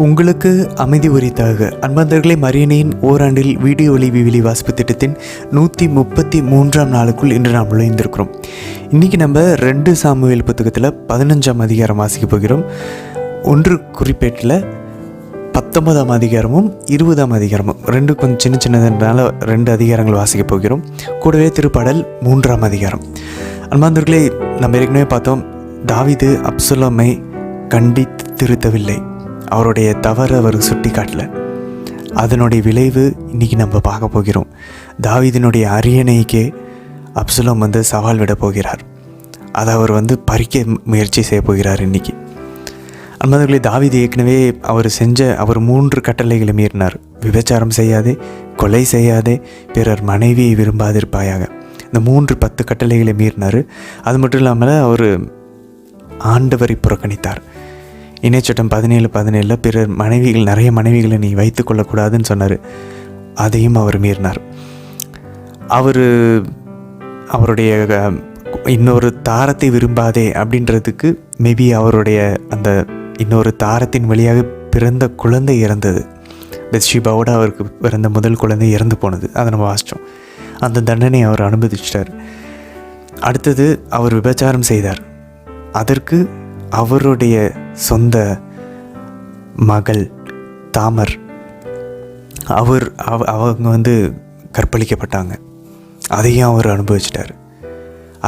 உங்களுக்கு அமைதி உரித்தாக. அன்பார்ந்தவர்களே, மரியணையின் ஓராண்டில் வீடியோ ஒலி விவிலி வாசிப்பு திட்டத்தின் 133ஆம் நாளுக்குள் இன்று நாம் நுழைந்திருக்கிறோம். இன்றைக்கி நம்ம 2 சாமுவேல் புத்தகத்தில் 15ஆம் அதிகாரம் வாசிக்க போகிறோம். 1 குறிப்பேட்டில் 19ஆம் அதிகாரமும் 20ஆம் அதிகாரமும் 2 கொஞ்சம் சின்னதுனால 2 அதிகாரங்கள் வாசிக்க போகிறோம். கூடவே திருப்பாடல் 3ஆம் அதிகாரம். அன்பார்ந்தவர்களே, நம்ம ஏற்கனவே பார்த்தோம், தாவீது அப்சலோமை கண்டித்து திருத்தவில்லை, அவருடைய தவறு அவர் சுட்டி காட்டல. அதனுடைய விளைவு இன்றைக்கி நம்ம பார்க்க போகிறோம். தாவீதினுடைய அரியணைக்கே அப்சலோம் சவால் விட போகிறார். அதை அவர் பறிக்க முயற்சி செய்ய போகிறார். இன்றைக்கி அன்பர்களே, தாவீது ஏற்கனவே அவர் 3 கட்டளைகளை மீறினார். விபச்சாரம் செய்யாதே, கொலை செய்யாதே, பிறர் மனைவியை விரும்பாதிருப்பாயாக. இந்த 10 கட்டளைகளை மீறினார். அது மட்டும் இல்லாமல் அவர் ஆண்டவரை புறக்கணித்தார். இணைச்சட்டம் 17:17 பிறர் நிறைய மனைவிகளை நீ வைத்து கொள்ளக்கூடாதுன்னு சொன்னார். அதையும் அவர் மீறினார். அவருடைய இன்னொரு தாரத்தை விரும்பாதே அப்படின்றதுக்கு மேபி அவருடைய அந்த இன்னொரு தாரத்தின் வழியாக பிறந்த குழந்தை இறந்தது. பெத்ஷிபாவோட அவருக்கு பிறந்த முதல் குழந்தை இறந்து போனது. அதை நம்ம வாசித்தோம். அந்த தண்டனை அவர் அனுமதிச்சிட்டார். அடுத்தது அவர் விபச்சாரம் செய்தார். அதற்கு அவருடைய சொந்த மகள் தாமர் அவங்க கற்பழிக்கப்பட்டாங்க. அதையும் அவர் அனுபவிச்சிட்டார்.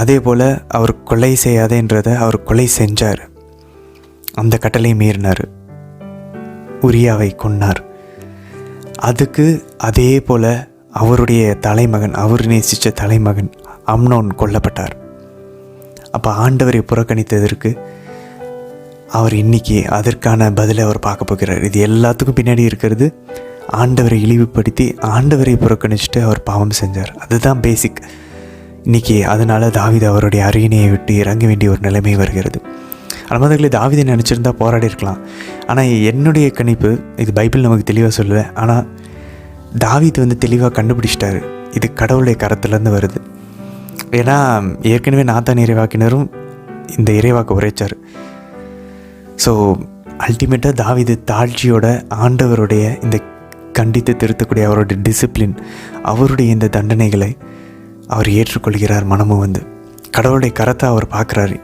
அதே போல் அவர் கொலை செய்யாதேன்றதை அவர் கொலை செஞ்சார். அந்த கட்டளையை மீறினார். உரியாவை கொன்னார். அதுக்கு அதே போல் அவருடைய தலைமகன், அவர் நேசித்த தலைமகன் அம்னோன் கொல்லப்பட்டார். அப்போ ஆண்டவரை புறக்கணித்ததற்கு அவர் இன்னைக்கு அதற்கான பதிலை அவர் பார்க்க போகிறார். இது எல்லாத்துக்கும் பின்னாடி இருக்கிறது ஆண்டவரை இழிவுபடுத்தி ஆண்டவரை புறக்கணிச்சுட்டு அவர் பாவம் செஞ்சார். அதுதான் பேசிக் இன்னைக்கு. அதனால் தாவீது அவருடைய அரியணையை விட்டு இறங்க வேண்டிய ஒரு நிலைமை வருகிறது. அல்மதர்களே, தாவீதை நினச்சிருந்தா போராடி இருக்கலாம். ஆனால் என்னுடைய கணிப்பு, இது பைபிள் நமக்கு தெளிவாக சொல்லலை, ஆனால் தாவீது தெளிவாக கண்டுபிடிச்சிட்டாரு, இது கடவுளுடைய கரத்துலேருந்து வருது. ஏன்னா ஏற்கனவே நாத்தான் இறைவாக்கினரும் இந்த இறைவாக்கு உரைச்சார். ஸோ அல்டிமேட்டாக தாவீது தாழ்ச்சியோட ஆண்டவருடைய இந்த கண்டித்து திருத்தக்கூடிய அவருடைய டிசிப்ளின், அவருடைய இந்த தண்டனைகளை அவர் ஏற்றுக்கொள்கிறார். மனமும் கடவுளுடைய கரத்தை அவர் பார்க்குறாரு.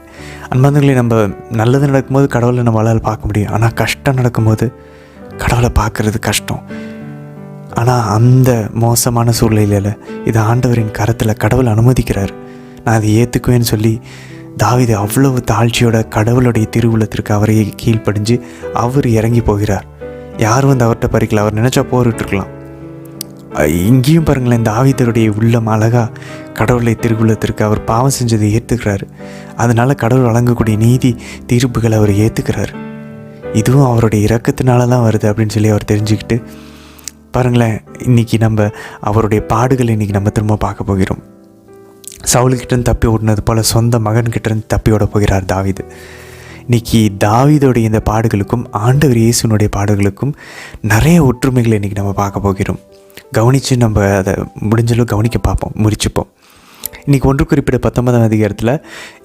அன்பார்ந்தவர்களே, நம்ம நல்லது நடக்கும்போது கடவுளை நம்மளால் பார்க்க முடியும். ஆனால் கஷ்டம் நடக்கும்போது கடவுளை பார்க்குறது கஷ்டம். ஆனால் அந்த மோசமான சூழ்நிலையில் இது ஆண்டவரின் கரத்தில் கடவுள் அனுமதிக்கிறார். நான் அதை ஏற்றுக்குவேன்னு சொல்லி தாவீது அவ்வளவு தாழ்ச்சியோட கடவுளுடைய திருவுள்ளத்திற்கு அவரை கீழ்ப்படிஞ்சு அவர் இறங்கி போகிறார். யாரும் அவர்கிட்ட பறிக்கல. அவர் நினச்சா போரிட்டுருக்கலாம். இங்கேயும் பாருங்களேன், தாவீதருடைய உள்ளம் அழகா கடவுளை திருவுள்ளத்திற்கு அவர் பாவம் செஞ்சதை ஏற்றுக்கிறாரு. அதனால் கடவுள் வழங்கக்கூடிய நீதி தீர்ப்புகளை அவர் ஏற்றுக்கிறார். இதுவும் அவருடைய இரக்கத்தினால தான் வருது அப்படின்னு சொல்லி அவர் தெரிஞ்சுக்கிட்டு பாருங்களேன், இன்றைக்கி நம்ம அவருடைய பாடுகளை இன்றைக்கி நம்ம திரும்ப பார்க்க போகிறோம். சவுலுக்கிட்டேருந்து தப்பி ஓடினது போல் சொந்த மகன்கிட்டேருந்து தப்பி ஓட போகிறார் தாவீது. இன்றைக்கி தாவீதோடைய இந்த பாடுகளுக்கும் ஆண்டவர் இயேசுனுடைய பாடுகளுக்கும் நிறைய ஒற்றுமைகளை இன்றைக்கி நம்ம பார்க்க போகிறோம். கவனித்து நம்ம அதை முடிஞ்சளவு கவனிக்க பார்ப்போம், முறிச்சுப்போம். இன்றைக்கி 1 குறிப்பிட்ட 19ஆம் அதிகாரத்தில்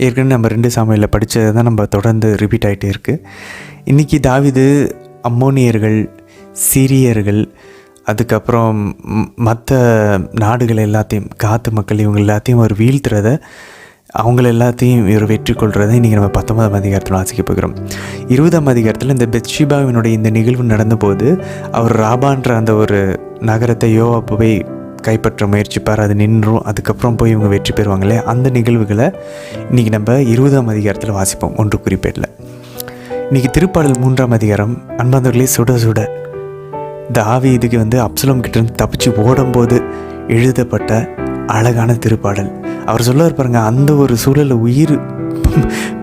ஏற்கனவே நம்ம 2 சாமுவேலில் படித்தது தான் நம்ம தொடர்ந்து ரிப்பீட் ஆகிட்டே இருக்குது. இன்றைக்கி தாவீது அம்மோனியர்கள், சீரியர்கள், அதுக்கப்புறம் மற்ற நாடுகள் எல்லாத்தையும், காத்து மக்கள், இவங்க எல்லாத்தையும் அவர் வீழ்த்துறதை, அவங்கள எல்லாத்தையும் இவர் வெற்றி கொள்கிறத இன்றைக்கி நம்ம 19ஆம் அதிகாரத்தில் வாசிக்க போகிறோம். 20ஆம் அதிகாரத்தில் இந்த பெத்ஷிபாவினுடைய இந்த நிகழ்வு நடந்தபோது அவர் ராபான்ற அந்த ஒரு நகரத்தை யோவாப் போய் கைப்பற்ற முயற்சிப்பார். அது நின்றும். அதுக்கப்புறம் போய் இவங்க வெற்றி பெறுவாங்களே, அந்த நிகழ்வுகளை இன்றைக்கி நம்ம 20ஆம் அதிகாரத்தில் வாசிப்போம். 1 குறிப்பேட்டில் இன்றைக்கி திருப்பாடல் 3ஆம் அதிகாரம். அன்பார்ந்தவர்களே, சுட சுட தாவீதுக்கு அப்சலோம் கிட்டேருந்து தப்பிச்சு ஓடும்போது எழுதப்பட்ட அழகான திருப்பாடல். அவர் சொல்ல பாருங்க, அந்த ஒரு சூழலில் உயிர்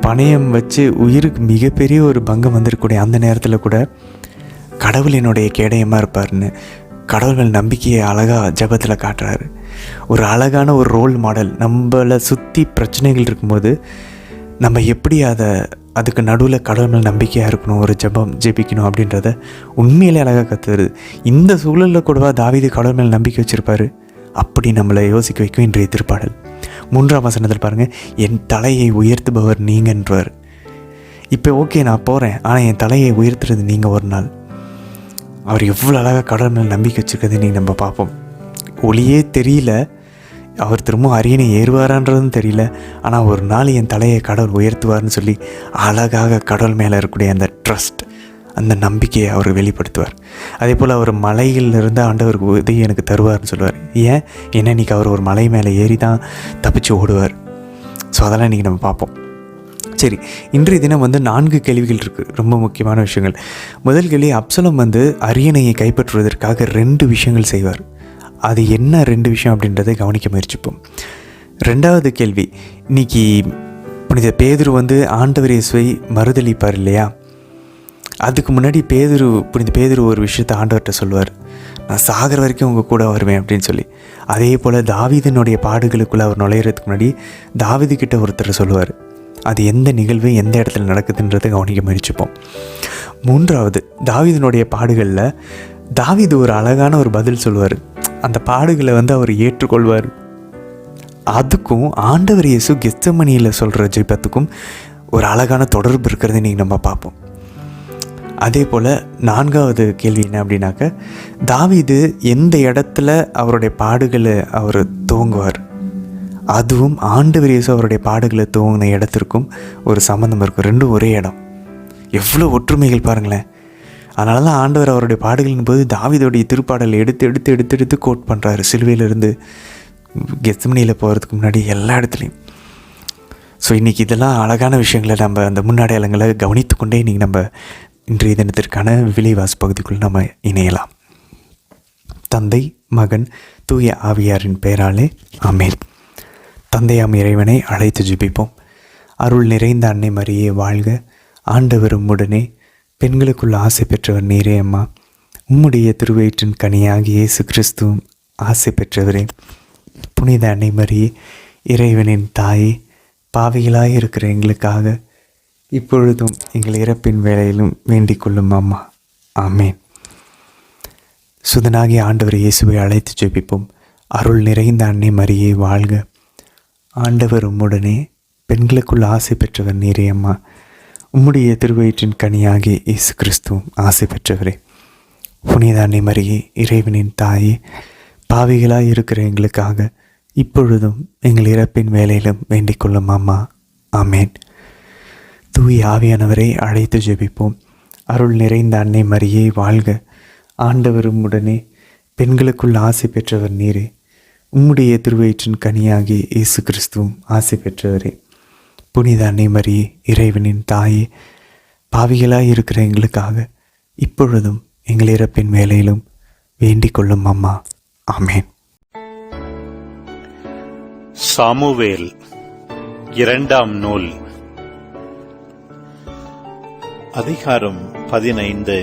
பணயம் வச்சு உயிருக்கு மிகப்பெரிய ஒரு பங்கம் வந்திருக்கக்கூடிய அந்த நேரத்தில் கூட கடவுள் என்னுடைய கேடயமாக இருப்பார்னு கடவுள்கள் நம்பிக்கையை அழகாக ஜபத்தில் காட்டுறாரு. ஒரு அழகான ஒரு ரோல் மாடல். நம்மளை சுற்றி பிரச்சனைகள் இருக்கும்போது நம்ம எப்படி அதுக்கு நடுவில் கடவுள் மேல் நம்பிக்கையாக இருக்கணும், ஒரு ஜெபிக்கணும் அப்படின்றத உண்மையிலே அழகாக கற்றுருது. இந்த சூழலில் கூடவா தாவீது கடவுள் மேல் நம்பிக்கை வச்சுருப்பார்? அப்படி நம்மளை யோசிக்க வைக்கும் இன்றைய திருப்பாடல். 3ஆம் வசனத்தில் பாருங்கள், என் தலையை உயர்த்துபவர் நீங்கன்றவர். இப்போ ஓகே, நான் போகிறேன், ஆனால் என் தலையை உயர்த்துறது நீங்கள் ஒரு நாள். அவர் எவ்வளோ அழகாக கடவுள் மேலே நம்பிக்கை வச்சுருக்கிறது நீங்கள் நம்ம பார்ப்போம். ஒளியே தெரியல, அவர் திரும்ப அரியணை ஏறுவாரான்றதும் தெரியல, ஆனால் ஒரு நாள் என் தலையை கடவுள் உயர்த்துவார்னு சொல்லி அழகாக கடவுள் மேலே இருக்கக்கூடிய அந்த ட்ரஸ்ட், அந்த நம்பிக்கையை அவர் வெளிப்படுத்துவார். அதே போல் அவர் மலையிலிருந்து ஆண்டவருக்கு உதவி எனக்கு தருவார்னு சொல்லுவார். ஏன்னா இன்றைக்கி அவர் ஒரு மலை மேலே ஏறி தான் தப்பிச்சு ஓடுவார். ஸோ அதெல்லாம் இன்றைக்கி நம்ம பார்ப்போம். சரி, இன்றைய தினம் 4 கேள்விகள் இருக்குது, ரொம்ப முக்கியமான விஷயங்கள். முதல் கேள்வி, அப்சலோம் அரியணையை கைப்பற்றுவதற்காக 2 விஷயங்கள் செய்வார். அது என்ன 2 விஷயம் அப்படின்றத கவனிக்க முயற்சிப்போம். 2வது கேள்வி, இன்றைக்கி புனித பேதுரு ஆண்டவர் இயேசுவை மறுதலிப்பார் இல்லையா? அதுக்கு முன்னாடி புனித பேதுரு ஒரு விஷயத்தை ஆண்டவர்கிட்ட சொல்லுவார், நான் சாகிற வரைக்கும் உங்கள் கூட வருவேன் அப்படின்னு சொல்லி. அதே போல் தாவீதினுடைய பாடுகளுக்குள்ளே அவர் நுழையிறதுக்கு முன்னாடி தாவீதுக்கிட்ட ஒருத்தர் சொல்லுவார். அது எந்த நிகழ்வு எந்த இடத்துல நடக்குதுன்றதை கவனிக்க முயற்சிப்போம். 3வது, தாவீதினுடைய பாடுகளில் தாவீது ஒரு அழகான ஒரு பதில் சொல்லுவார். அந்த பாடுகளை அவர் ஏற்றுக்கொள்வார். அதுக்கும் ஆண்டவர் இயேசு கெத்செமனியில் சொல்கிற ஜெபத்துக்கும் ஒரு அழகான தொடர்பு இருக்கிறத நீங்கள் நம்ம பார்ப்போம். அதே போல் 4வது கேள்வி என்ன அப்படின்னாக்க, தாவீது எந்த இடத்துல அவருடைய பாடுகளை அவர் துவங்குவார், அதுவும் ஆண்டவர் இயேசு அவருடைய பாடுகளை துவங்கின இடத்திற்கும் ஒரு சம்மந்தம் இருக்கும். 2 ஒரே இடம். எவ்வளோ ஒற்றுமைகள் பாருங்களேன். அதனால தான் ஆண்டவர் அவருடைய பாடுகளின் போது தாவீதுடைய திருப்பாடலை எடுத்து கோட் பண்ணுறாரு. சிலுவையிலிருந்து கெத்செமனியில் போகிறதுக்கு முன்னாடி எல்லா இடத்துலையும். ஸோ இன்றைக்கி இதெல்லாம் அழகான விஷயங்களை நம்ம அந்த முன்னடையாளங்களை கவனித்து கொண்டே இன்றைக்கி நம்ம இன்றைய தினத்திற்கான விலைவாசி பகுதிக்குள் நம்ம இணையலாம். தந்தை, மகன், தூய ஆவியாரின் பெயராலே ஆமென். தந்தையாம் இறைவனை அழைத்து ஜெபிப்போம். அருள் நிறைந்த அன்னை மரியே வாழ்க, ஆண்டவர் உம்முடனே, பெண்களுக்குள் ஆசை பெற்றவர் நீரே அம்மா. உம்முடைய திருவயிற்றின் கனியாகி இயேசு கிறிஸ்துவும் ஆசை பெற்றவரே. புனித அன்னை மரியே, இறைவனின் தாயே, பாவிகளாய் இருக்கிற எங்களுக்காக இப்பொழுதும் எங்கள் இறப்பின் வேளையிலும் வேண்டிக் கொள்ளும் அம்மா. ஆமேன். சுதனாகிய ஆண்டவர் இயேசுவை அழைத்து ஜெபிப்போம். அருள் நிறைந்த அன்னை மரியே வாழ்க, ஆண்டவர் உம்முடனே, பெண்களுக்குள் ஆசை பெற்றவர் நீரே அம்மா. உம்முடைய திருவயிற்றின் கனியாகிய இயேசு கிறிஸ்துவும் ஆசை பெற்றவரே. புனித அன்னை மரியே, இறைவனின் தாயே, பாவிகளாய் இருக்கிற எங்களுக்காக இப்பொழுதும் எங்கள் இறப்பின் வேளையிலும் வேண்டிக் கொள்ளும் அம்மா. ஆமேன். தூய ஆவியானவரை அழைத்து ஜெபிப்போம். அருள் நிறைந்த அன்னை மரியே வாழ்க, ஆண்டவர் உம்முடனே, பெண்களுக்குள் ஆசை பெற்றவர் நீரே. உம்முடைய திருவயிற்றின் கனியாகிய இயேசு கிறிஸ்துவும் ஆசை பெற்றவரே. புனித அன்னை மரியே, இறைவனின் தாயே, பாவிகளாய் இருக்கிற எங்களுக்காக இப்பொழுதும் எங்கள் இறப்பின் வேளையிலும் வேண்டிக் கொள்ளும் அம்மா. ஆமேன். சாமுவேல் 2ஆம் நூல், அதிகாரம் 15.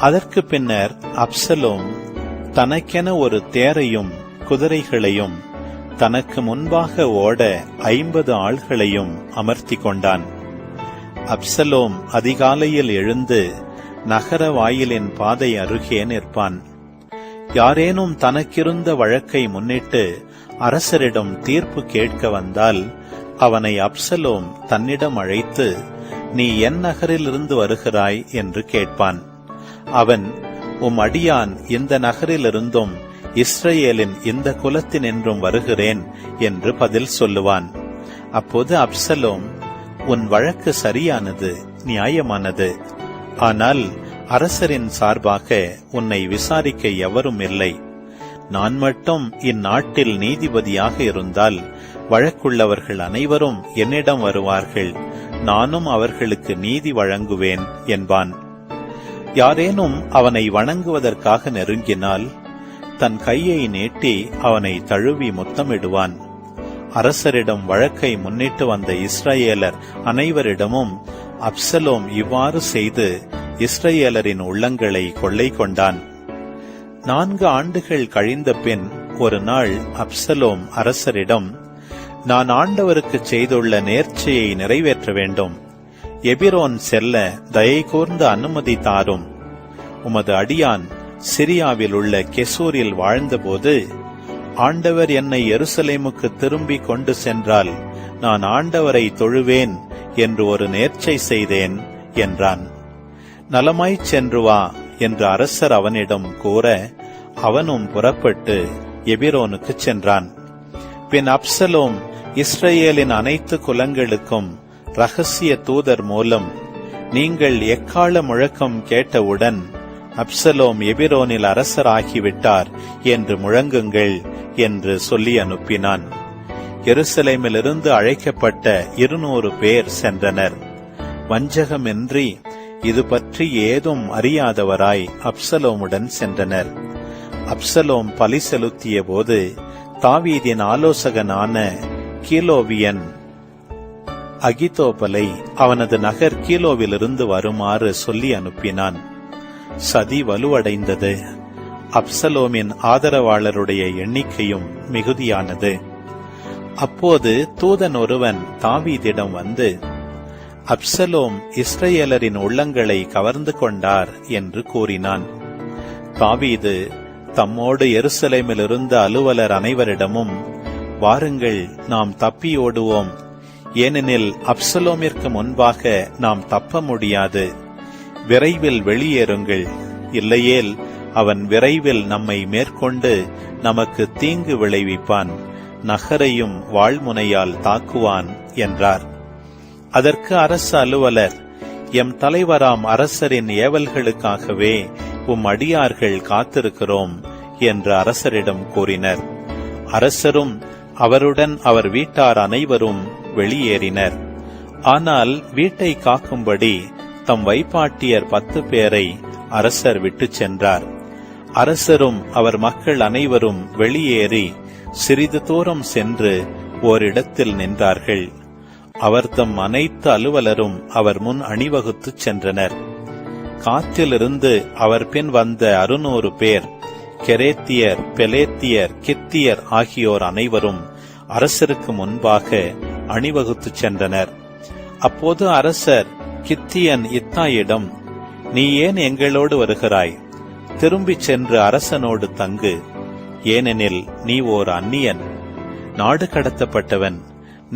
அதற்கு பின்னர் அப்சலோம் தனக்கென ஒரு தேரையும் குதிரைகளையும் தனக்கு முன்பாக ஓட 50 ஆள்களையும் அமர்த்தி கொண்டான். அப்சலோம் அதிகாலையில் எழுந்து நகர வாயிலின் பாதை அருகே நிற்பான். யாரேனும் தனக்கிருந்த வழக்கை முன்னிட்டு அரசரிடம் தீர்ப்பு கேட்க வந்தால் அவனை அப்சலோம் தன்னிடம் அழைத்து, நீ என் நகரிலிருந்து வருகிறாய் என்று கேட்பான். அவன், உம் அடியான் இந்த நகரிலிருந்தும் இஸ்ரேலின் இந்த குலத்தினின்றும் வருகிறேன் என்று பதில் சொல்லுவான். அப்போது அப்சலோம், உன் வழக்கு சரியானது, நியாயமானது. ஆனால் அரசரின் சார்பாக உன்னை விசாரிக்க எவரும் இல்லை. நான் மட்டும் இந்நாட்டில் நீதிபதியாக இருந்தால் வழக்குள்ளவர்கள் அனைவரும் என்னிடம் வருவார்கள், நானும் அவர்களுக்கு நீதி வழங்குவேன் என்பான். யாரேனும் அவனை வணங்குவதற்காக நெருங்கினால் தன் கையை நீட்டி அவனை தழுவி முத்தமிடுவான். அரசரிடம் வழக்கை முன்னிட்டு வந்த இஸ்ரவேலர் அனைவரிடமும் அப்சலோம் இவ்வாறு செய்து இஸ்ரவேலரின் உள்ளங்களை கொள்ளை கொண்டான். 4 ஆண்டுகள் கழிந்த பின் ஒரு நாள் அப்சலோம் அரசரிடம், நான் ஆண்டவருக்கு செய்துள்ள நேர்ச்சையை நிறைவேற்ற வேண்டும். எபிரோன் செல்ல தயை கூர்ந்து அனுமதி தாரும். உமது அடியான் சிரியாவில் உள்ள கெசூரில் வாழ்ந்தபோது ஆண்டவர் என்னை எருசலேமுக்கு திரும்பி கொண்டு சென்றால் நான் ஆண்டவரை தொழுவேன் என்று ஒரு நேர்ச்சை செய்தேன் என்றான். நலமாய்ச் சென்று வா என்று அரசர் அவனிடம் கூற அவனும் புறப்பட்டு எபிரோனுக்குச் சென்றான். பின் அப்சலோம் இஸ்ரேலின் அனைத்து குலங்களுக்கும் இரகசிய தூதர் மூலம், நீங்கள் எக்கால முழக்கம் கேட்டவுடன் அப்சலோம் எபிரோனில் அரசராகிவிட்டார் என்று முழங்குங்கள் என்று சொல்லி அனுப்பினான். எருசலேமிலிருந்து அழைக்கப்பட்ட 200 பேர் சென்றனர். வஞ்சகமின்றி இது பற்றி ஏதும் அறியாதவராய் அப்சலோமுடன் சென்றனர். அப்சலோம் பலி செலுத்திய போது தாவீதின் ஆலோசகனான கீலோவியன் அகிதோபலை அவனது நகர் கீலோவிலிருந்து வருமாறு சொல்லி அனுப்பினான். சதி வலுவடைந்தது. அப்சலோமின் ஆதரவாளருடைய எண்ணிக்கையும் மிகுதியானது. அப்போது தூதன் ஒருவன் தாவீதிடம் வந்து, அப்சலோம் இஸ்ரேலரின் உள்ளங்களை கவர்ந்து கொண்டார் என்று கூறினான். தாவீது தம்மோடு எருசலேமிலிருந்த அலுவலர் அனைவரிடமும், வாருங்கள், நாம் தப்பியோடுவோம், ஏனெனில் அப்சலோமிற்கு முன்பாக நாம் தப்ப முடியாது, விரைவில் வெளியேறுங்கள், இல்லையேல் அவன் விரைவில் நம்மை மேற்கொண்டு நமக்கு தீங்கு விளைவிப்பான், நகரையும் வாழ்முனையால் தாக்குவான் என்றார். அதற்கு அரச அலுவலர், எம் தலைவராம் அரசரின் ஏவல்களுக்காகவே உம் அடியார்கள் காத்திருக்கிறோம் என்று அரசரிடம் கூறினர். அரசரும் அவருடன் அவர் வீட்டார் அனைவரும் வெளியேறினர். ஆனால் வீட்டை காக்கும்படி தம் வைப்பாட்டியர் 10 பேரை அரசர் விட்டுச் சென்றார். அரசரும் அவர் மக்கள் அனைவரும் வெளியேறி சிறிது தூரம் சென்று ஓரிடத்தில் நின்றார்கள். அவர் தம் அனைத்து அலுவலரும் அவர் முன் அணிவகுத்துச் சென்றனர். காத்திலிருந்து அவர் பின் வந்த 600 பேர், கெரேத்தியர், பெலேத்தியர், கித்தியர் ஆகியோர் அனைவரும் அரசருக்கு முன்பாக அணிவகுத்துச் சென்றனர். அப்போது அரசர் கித்தியன் இத்தாயிடம், நீ ஏன் எங்களோடு வருகிறாய்? திரும்பிச் சென்று அரசனோடு தங்கு, ஏனெனில் நீ ஓர் அந்நியன், நாடு கடத்தப்பட்டவன்,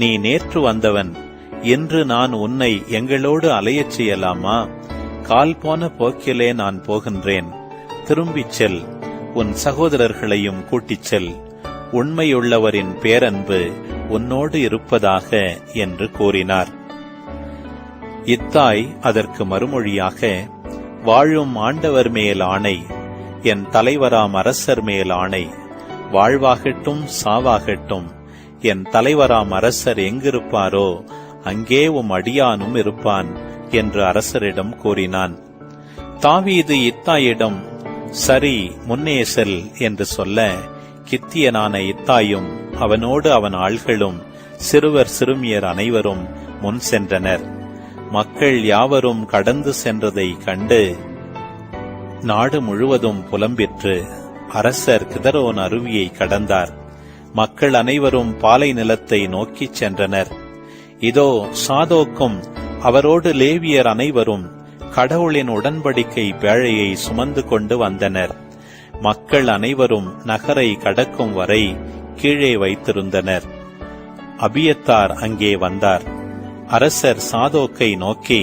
நீ நேற்று வந்தவன், இன்று நான் உன்னை எங்களோடு அலையச் செய்யலாமா? கால் போன போக்கிலே நான் போகின்றேன், திரும்பிச் செல், உன் சகோதரர்களையும் கூட்டிச் செல், உண்மையுள்ளவரின் பேரன்பு உன்னோடு இருப்பதாக என்று கூறினார். இத்தாய் அதற்கு மறுமொழியாக, வாழும் ஆண்டவர் மேல் ஆணை, என் தலைவராம் அரசர் மேல் ஆணை, வாழ்வாகட்டும் சாவாகட்டும், என் தலைவராம் அரசர் எங்கிருப்பாரோ அங்கே உம் அடியானும் இருப்பான் என்று அரசரிடம் கூறினான். தாவீது இத்தாயிடம், சரி, முன்னே செல் என்று சொல்ல, கித்தியனான இத்தாயும் அவனோடு அவன் ஆள்களும் சிறுவர் சிறுமியர் அனைவரும் முன் சென்றனர். மக்கள் யாவரும் கடந்து சென்றதை கண்டு நாடு முழுவதும் புலம்பிற்று. அரசர் கிதரோன் அருவியை கடந்தார். மக்கள் அனைவரும் பாலை நிலத்தை நோக்கிச் சென்றனர். இதோ சாதோக்கும் அவரோடு லேவியர் அனைவரும் கடவுளின் உடன்படிக்கை பேழையை சுமந்து கொண்டு வந்தனர். மக்கள் அனைவரும் நகரை கடக்கும் வரை கீழே வைத்திருந்தனர். அபியத்தார் அங்கே வந்தார். அரசர் சாதோக்கை நோக்கி,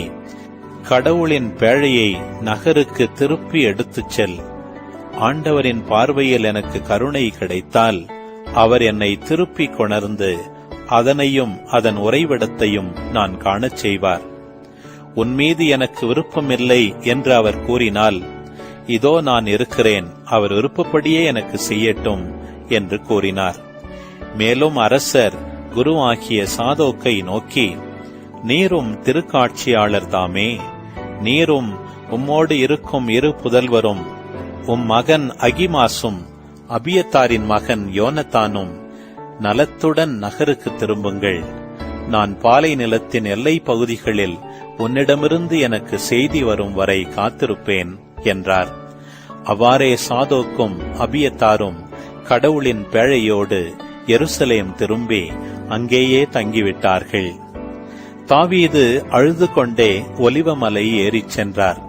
கடவுளின் பேழையை நகருக்கு திருப்பி எடுத்துச் செல். ஆண்டவரின் பார்வையில் எனக்கு கருணை கிடைத்தால் அவர் என்னை திருப்பி கொணர்ந்து அதனையும் அதன் உறைவிடத்தையும் நான் காணச் செய்வார். உன்மீது எனக்கு விருப்பமில்லை என்று அவர் கூறினால், இதோ நான் இருக்கிறேன், அவர் விருப்பப்படியே எனக்கு செய்யட்டும் என்று கூறினார். மேலும் அரசர் குருவாகிய சாதோக்கை நோக்கி, நீரும் திருக்காட்சியாளர் தாமே, நீரும் உம்மோடு இருக்கும் 2 புதல்வரும், உம் மகன் அகிமாசும் அபியத்தாரின் மகன் யோனத்தானும் நலத்துடன் நகருக்கு திரும்புங்கள். நான் பாலை நிலத்தின் எல்லை பகுதிகளில் உன்னிடமிருந்து எனக்கு செய்தி வரும் வரை காத்திருப்பேன் என்றார். அவ்வாறே சாதோக்கும் அபியத்தாரும் கடவுளின் பேழையோடு எருசலேம் திரும்பி அங்கேயே தங்கிவிட்டார்கள். தாவீது அழுது கொண்டே ஒலிவமலை ஏறிச் சென்றார்.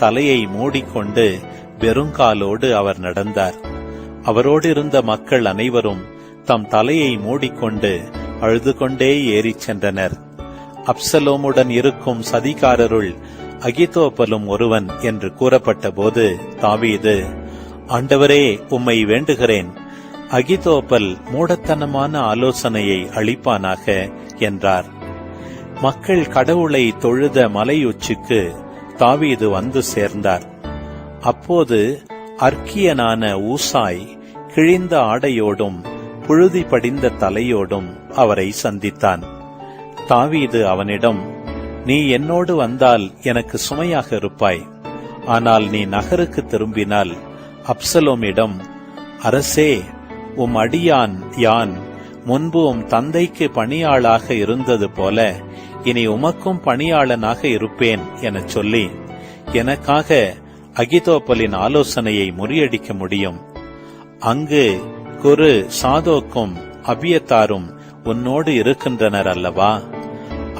தலையை மூடிக்கொண்டு வெறுங்காலோடு அவர் நடந்தார். அவரோடு இருந்த மக்கள் அனைவரும் தம் தலையை மூடிக்கொண்டு அழுது கொண்டே ஏறிச் சென்றனர். அப்சலோமுடன் இருக்கும் சதிகாரருள் அகிதோப்பலும் ஒருவன் என்று கூறப்பட்ட போது தாவீது, ஆண்டவரே, உம்மை வேண்டுகிறேன், அகிதோப்பல் மூடத்தனமான ஆலோசனையை அளிப்பானாக என்றார். மக்கள் கடவுளை தொழுத மலையுச்சிக்கு தாவீது வந்து சேர்ந்தார். அப்போது அர்க்கியனான ஊசாய் கிழிந்த ஆடையோடும் புழுதி படிந்த தலையோடும் அவரை சந்தித்தான். தாவீது அவனிடம், நீ என்னோடு வந்தால் எனக்கு சுமையாக இருப்பாய். ஆனால் நீ நகருக்கு திரும்பினால் அப்சலோமிடம், அரசே, உம் அடியான் யான் முன்பு உம் தந்தைக்கு பணியாளாக இருந்தது போல இனி உமக்கும் பணியாளனாக இருப்பேன் எனச் சொல்லி எனக்காக அகிதோப்பலின் ஆலோசனையை முறியடிக்க முடியும். அங்கு குரு சாதோக்கும் அபியத்தாரும் உன்னோடு இருக்கின்றனர் அல்லவா?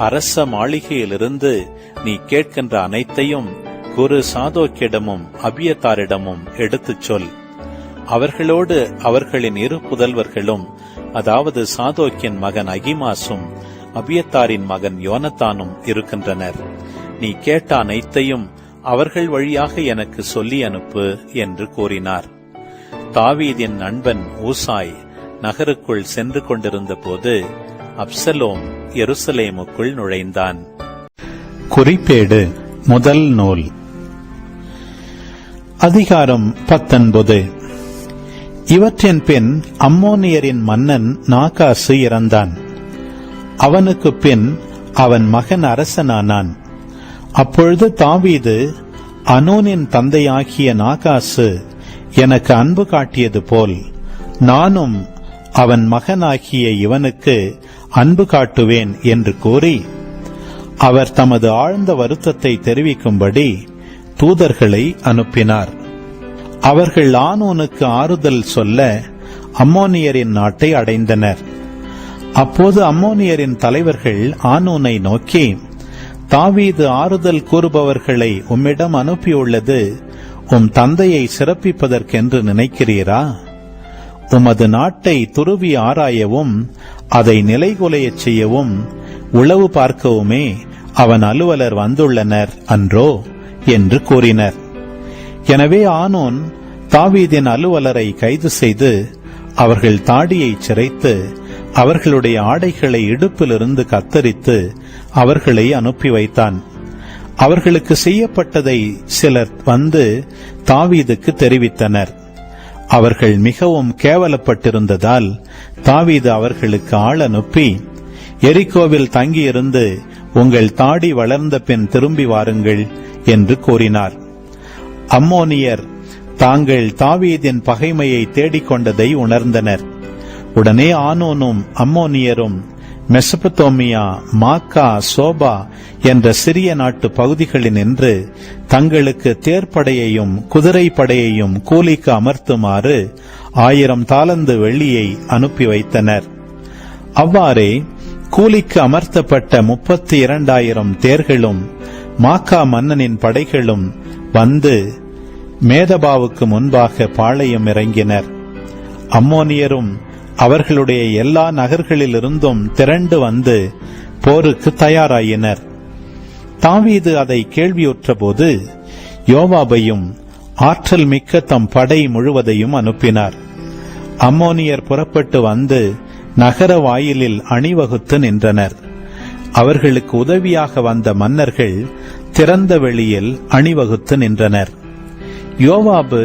அரச மாளிகையிலிருந்து நீ கேட்கின்ற அனைத்தையும் குரு சாதோக்கிடமும் அபியத்தாரிடமும் எடுத்துச் சொல். அவர்களோடு அவர்களின் இரு புதல்வர்களும், அதாவது சாதோக்கின் மகன் அகிமாசும் அபியத்தாரின் மகன் யோனத்தானும் இருக்கின்றனர். நீ கேட்ட அனைத்தையும் அவர்கள் வழியாக எனக்கு சொல்லி அனுப்பு என்று கூறினார். தாவீதின் நண்பன் ஊசாய் நகருக்குள் சென்று கொண்டிருந்த போது அப்சலோம் எருசலேமுக்குள் நுழைந்தான். குறிப்பேடு முதல் நூல், அதிகாரம் 19. இவற்றின் பின் அம்மோனியரின் மன்னன் நாகாசு இறந்தான். அவனுக்கு பின் அவன் மகன் அரசனானான். அப்பொழுது தாவீது, அனோனின் தந்தையாகிய நாகாசு எனக்கு அன்பு காட்டியது போல் நானும் அவன் மகனாகிய இவனுக்கு அன்பு காட்டுவேன் என்று கூறி, அவர் தமது ஆழ்ந்த வருத்தத்தை தெரிவிக்கும்படி தூதர்களை அனுப்பினார். அவர்கள் ஆனூனுக்கு ஆறுதல் சொல்ல அம்மோனியரின் நாட்டை அடைந்தனர். அப்போது அம்மோனியரின் தலைவர்கள் ஆனூனை நோக்கி, தாவீது ஆறுதல் கூறுபவர்களை உம்மிடம் அனுப்பியுள்ளது உம் தந்தையை சிறப்பிப்பதற்கென்று நினைக்கிறீரா? உமது நாட்டை துருவி ஆராயவும் அதை நிலைகுலையச் செய்யவும் உளவு பார்க்கவுமே அவன் அலுவலர் வந்துள்ளனர் அன்றோ என்று கூறினர். எனவே ஆனூன் தாவீதின் அலுவலரை கைது செய்து அவர்கள் தாடியை சிரைத்து அவர்களுடைய ஆடைகளை இடுப்பிலிருந்து கத்தரித்து அவர்களை அனுப்பி வைத்தான். அவர்களுக்கு செய்யப்பட்டதை சிலர் வந்து தாவீதுக்கு தெரிவித்தனர். அவர்கள் மிகவும் கேவலப்பட்டிருந்ததால் தாவீது அவர்களுக்கு ஆள் அனுப்பி, எரிகோவில் தங்கியிருந்து உங்கள் தாடி வளர்ந்த பின் திரும்பி வாருங்கள் என்று கூறினார். அம்மோனியர் தாங்கள் தாவீதின் பகைமையை தேடிக்கொண்டதை உணர்ந்தனர். உடனே ஆனூனும் அம்மோனியரும் மெசபத்தோமியா, மாக்கா, சோபா என்ற சிறிய நாட்டு பகுதிகளில் நின்று தங்களுக்கு தேர்ப்படையையும் குதிரை படையையும் கூலிக்கு அமர்த்துமாறு 1000 தாலந்து வெள்ளியை அனுப்பி வைத்தனர். அவ்வாறே கூலிக்கு அமர்த்தப்பட்ட 32,000 தேர்களும் மாக்கா மன்னனின் படைகளும் வந்து மேதபாவுக்கு முன்பாக பாளையம் இறங்கினர். அம்மோனியரும் அவர்களுடைய எல்லா நகர்களிலிருந்தும் திரண்டு வந்து போருக்கு தயாராயினர். தாவீது அதை கேள்வியுற்ற போது யோவாபையும் ஆற்றல் மிக்க தம் படை முழுவதையும் அனுப்பினார். அம்மோனியர் புறப்பட்டு வந்து நகர வாயிலில் அணிவகுத்து நின்றனர். அவர்களுக்கு உதவியாக வந்த மன்னர்கள் திறந்த வெளியில் அணிவகுத்து நின்றனர். யோவாபு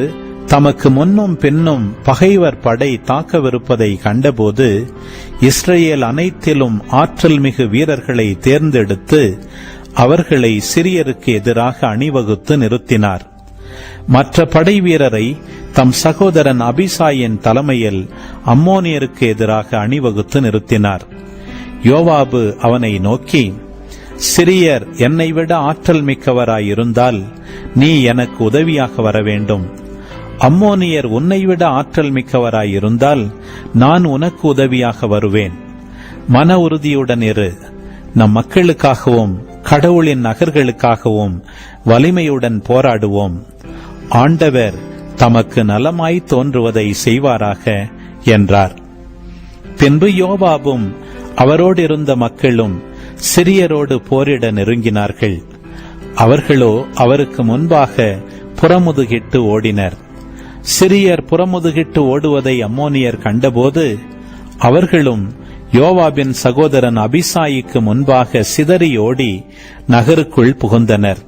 தமக்கு முன்னும் பின்னும் பகைவர் படை தாக்கவிருப்பதை கண்டபோது இஸ்ரேல் அனைத்திலும் ஆற்றல் மிகு வீரர்களை தேர்ந்தெடுத்து அவர்களை சிரியருக்கு எதிராக அணிவகுத்து நிறுத்தினார். மற்ற படை வீரரை தம் சகோதரன் அபிசாயின் தலைமையில் அம்மோனியருக்கு எதிராக அணிவகுத்து நிறுத்தினார். யோவாபு அவனை நோக்கி, சிரியர் என்னை விட ஆற்றல் மிக்கவராயிருந்தால் நீ எனக்கு உதவியாக வர வேண்டும். அம்மோனியர் உன்னை விட ஆற்றல் மிக்கவராயிருந்தால் நான் உனக்கு உதவியாக வருவேன். மன உறுதியுடன் இரு. நம் மக்களுக்காகவும் கடவுளின் நகர்களுக்காகவும் வலிமையுடன் போராடுவோம். ஆண்டவர் தமக்கு நலமாய் தோன்றுவதை செய்வாராக என்றார். பின்பு யோவாபும் அவரோடு இருந்த மக்களும் சிரியரோடு போரிட நெருங்கினார்கள். அவர்களோ அவருக்கு முன்பாக புறமுதுகிட்டு ஓடினர். சிரியர் புறமுதுகிட்டு ஓடுவதை அம்மோனியர் கண்டபோது அவர்களும் யோவாபின் சகோதரன் அபிசாயிக்கு முன்பாக சிதறி ஓடி நகருக்குள் புகுந்தனர்.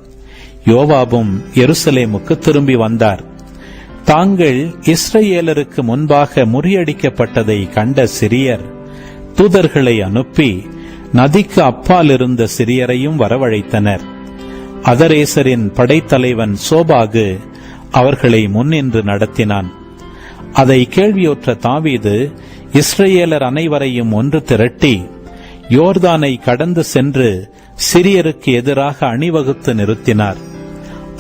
யோவாபும் எருசலேமுக்கு திரும்பி வந்தார். தாங்கள் இஸ்ரவேலருக்கு முன்பாக முறியடிக்கப்பட்டதை கண்ட சிரியர் தூதர்களை அனுப்பி நதிக்கு அப்பால் இருந்த சிரியரையும் வரவழைத்தனர். அதரேசரின் படைத்தலைவன் சோபாகு அவர்களை முன்னின்று நடத்தினான். அதை கேள்வியுற்ற தாவீது இஸ்ரவேலர் அனைவரையும் ஒன்று திரட்டி யோர்தானை கடந்து சென்று சிரியருக்கு எதிராக அணிவகுத்து நிறுத்தினார்.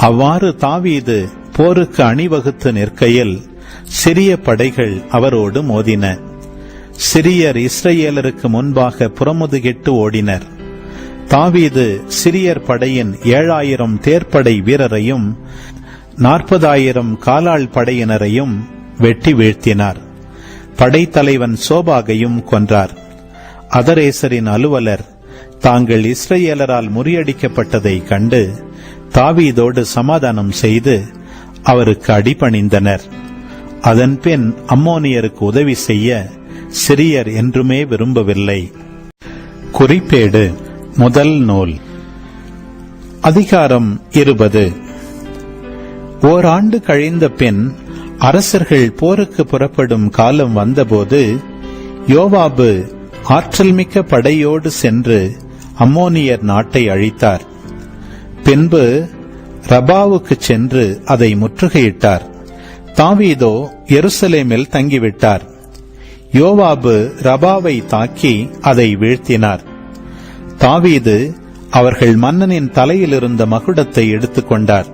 அவ்வாறு தாவீது போருக்கு அணிவகுத்து நிற்கையில் சிரிய படைகள் அவரோடு மோதின. சிரியர் இஸ்ரவேலருக்கு முன்பாக புறமுதுகிட்டு ஓடினர். தாவீது சிரியர் படையின் 7000 தேர்ப்படை வீரரையும் 40,000 காலாள் படையினரையும் வெட்டி வீழ்த்தினார். படைத்தலைவன் சோபாகையும் கொன்றார். அதரேசரின் அலுவலர் தாங்கள் இஸ்ரவேலரால் முறியடிக்கப்பட்டதை கண்டு தாவீதோடு சமாதானம் செய்து அவருக்கு அடிபணிந்தனர். அதன்பின் அம்மோனியருக்கு உதவி செய்ய சிரியர் என்றுமே விரும்பவில்லை. குறிப்பேடு முதல் நூல் அதிகாரம் 20. ஓராண்டு கழிந்த பின் அரசர்கள் போருக்கு புறப்படும் காலம் வந்தபோது யோவாபு ஆற்றல் மிக்க படையோடு சென்று அம்மோனியர் நாட்டை அழித்தார். பின்பு ரபாவுக்கு சென்று அதை முற்றுகையிட்டார். தாவீதோ எருசலேமில் தங்கிவிட்டார். யோவாபு ரபாவை தாக்கி அதை வீழ்த்தினார். தாவீது அவர்கள் மன்னனின் தலையில் இருந்த மகுடத்தை எடுத்துக்கொண்டார்.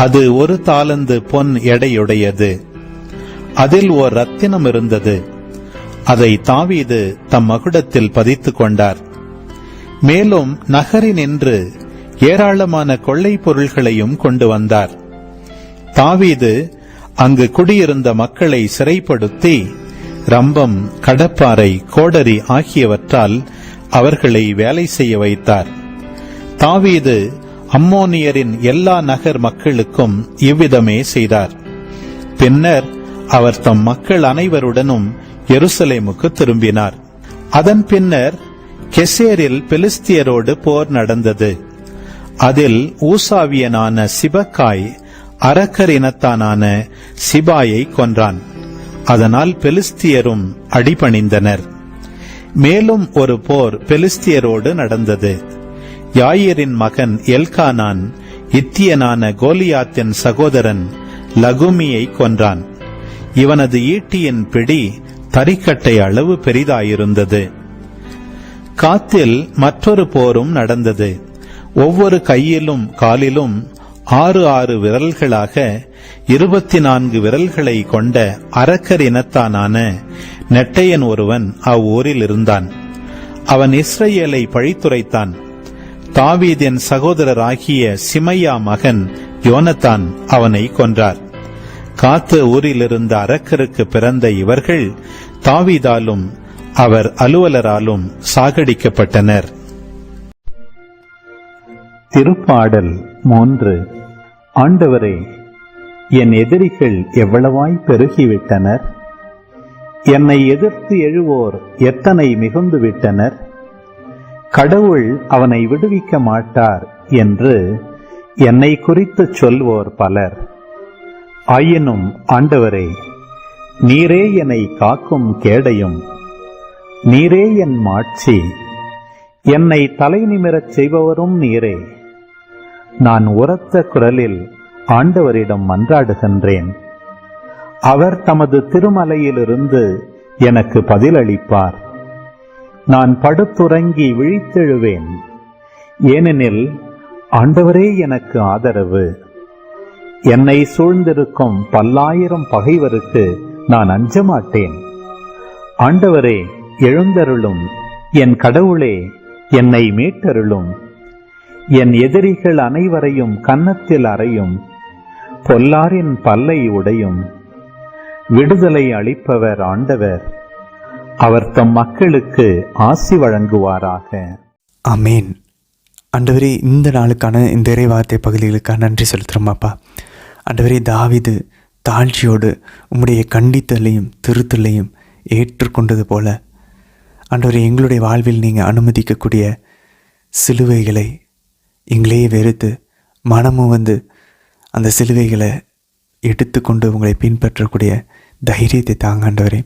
அது 1 தாலந்து பொன் எடையுடையது. அதில் ஓர் ரத்தினம் இருந்தது. அதை தாவீது தம் மகுடத்தில் பதித்துக் கொண்டார். மேலும் நகரினின்று ஏராளமான கொள்ளை பொருள்களையும் கொண்டு வந்தார். தாவீது அங்கு குடியிருந்த மக்களை சிறைப்படுத்தி ரம்பம், கடப்பாரை, கோடரி ஆகியவற்றால் அவர்களை வேலை செய்ய வைத்தார். தாவீது அம்மோனியரின் எல்லா நகர் மக்களுக்கும் இவ்விதமே செய்தார். பின்னர் அவர் தம் மக்கள் அனைவருடனும் எருசலேமுக்கு திரும்பினார். அதன் பின்னர் கெசேரில் பெலிஸ்தியரோடு போர் நடந்தது. அதில் ஊசாவியனான சிபக்காய் அரக்கர் இனத்தானான சிபாயை கொன்றான். அதனால் பெலிஸ்தியரும் அடிபணிந்தனர். மேலும் ஒரு போர் பெலிஸ்தியரோடு நடந்தது. யாயிரின் மகன் எல்கானான் இத்தியனான கோலியாத்தின் சகோதரன் லகுமியை கொன்றான். இவனது ஈட்டியின் பிடி தறிக்கட்டை அளவு பெரிதாயிருந்தது. காத்தில் மற்றொரு போரும் நடந்தது. ஒவ்வொரு கையிலும் காலிலும் 6 விரல்களாக 24 விரல்களை கொண்ட அரக்கர் இனத்தானான நெட்டையன் ஒருவன் அவ்வூரில் இருந்தான். அவன் இஸ்ரவேலை பழித்துரைத்தான். தாவீதின் சகோதரராகிய சிமையா மகன் யோனத்தான் அவனை கொன்றார். காத்து ஊரிலிருந்த அரக்கருக்கு பிறந்த இவர்கள் தாவீதாலும் அவர் அலுவலராலும் சாகடிக்கப்பட்டனர். திருப்பாடல் 3. ஆண்டவரே, என் எதிரிகள் எவ்வளவாய் பெருகிவிட்டனர்! என்னை எதிர்த்து எழுவோர் எத்தனை மிகுந்து விட்டனர்! கடவுள் அவனை விடுவிக்க மாட்டார் என்று என்னை குறித்து சொல்வோர் பலர். ஆயினும் ஆண்டவரே, நீரே என்னை காக்கும் கேடயம், நீரே என் மாட்சி, என்னை தலை நிமிரச் செய்பவரும் நீரே. நான் உரத்த குரலில் ஆண்டவரிடம் மன்றாடுகின்றேன். அவர் தமது திருமலையிலிருந்து எனக்கு பதிலளிப்பார். நான் படுத்துறங்கி விழித்தெழுவேன், ஏனெனில் ஆண்டவரே எனக்கு ஆதரவு. என்னை சூழ்ந்திருக்கும் 10,000 பகைவருக்கு நான் அஞ்சமாட்டேன். ஆண்டவரே, எழுந்தருளும். என் கடவுளே, என்னை மீட்டருளும். என் எதிரிகள் அனைவரையும் கன்னத்தில் அறையும், பொல்லாரின் பல்லை உடையும். விடுதலை அளிப்பவர் ஆண்டவர், அவர் தம் மக்களுக்கு ஆசி வழங்குவாராக. ஆமேன். ஆண்டவரே, இந்த நாளுக்கான இந்த இறை வார்த்தை பகுதிகளுக்காக நன்றி செலுத்துகிறோமாப்பா. ஆண்டவரே, தாவீது தாழ்ச்சியோடு உம்முடைய கண்டித்தலையும் திருத்தலையும் ஏற்றுக்கொண்டது போல ஆண்டவரே, எங்களுடைய வாழ்வில் நீங்கள் அனுமதிக்கக்கூடிய சிலுவைகளை எங்களே வெறுத்து மனமும் அந்த சிலுவைகளை எடுத்துக்கொண்டு உங்களை பின்பற்றக்கூடிய தைரியத்தை தாங்க ஆண்டவரே.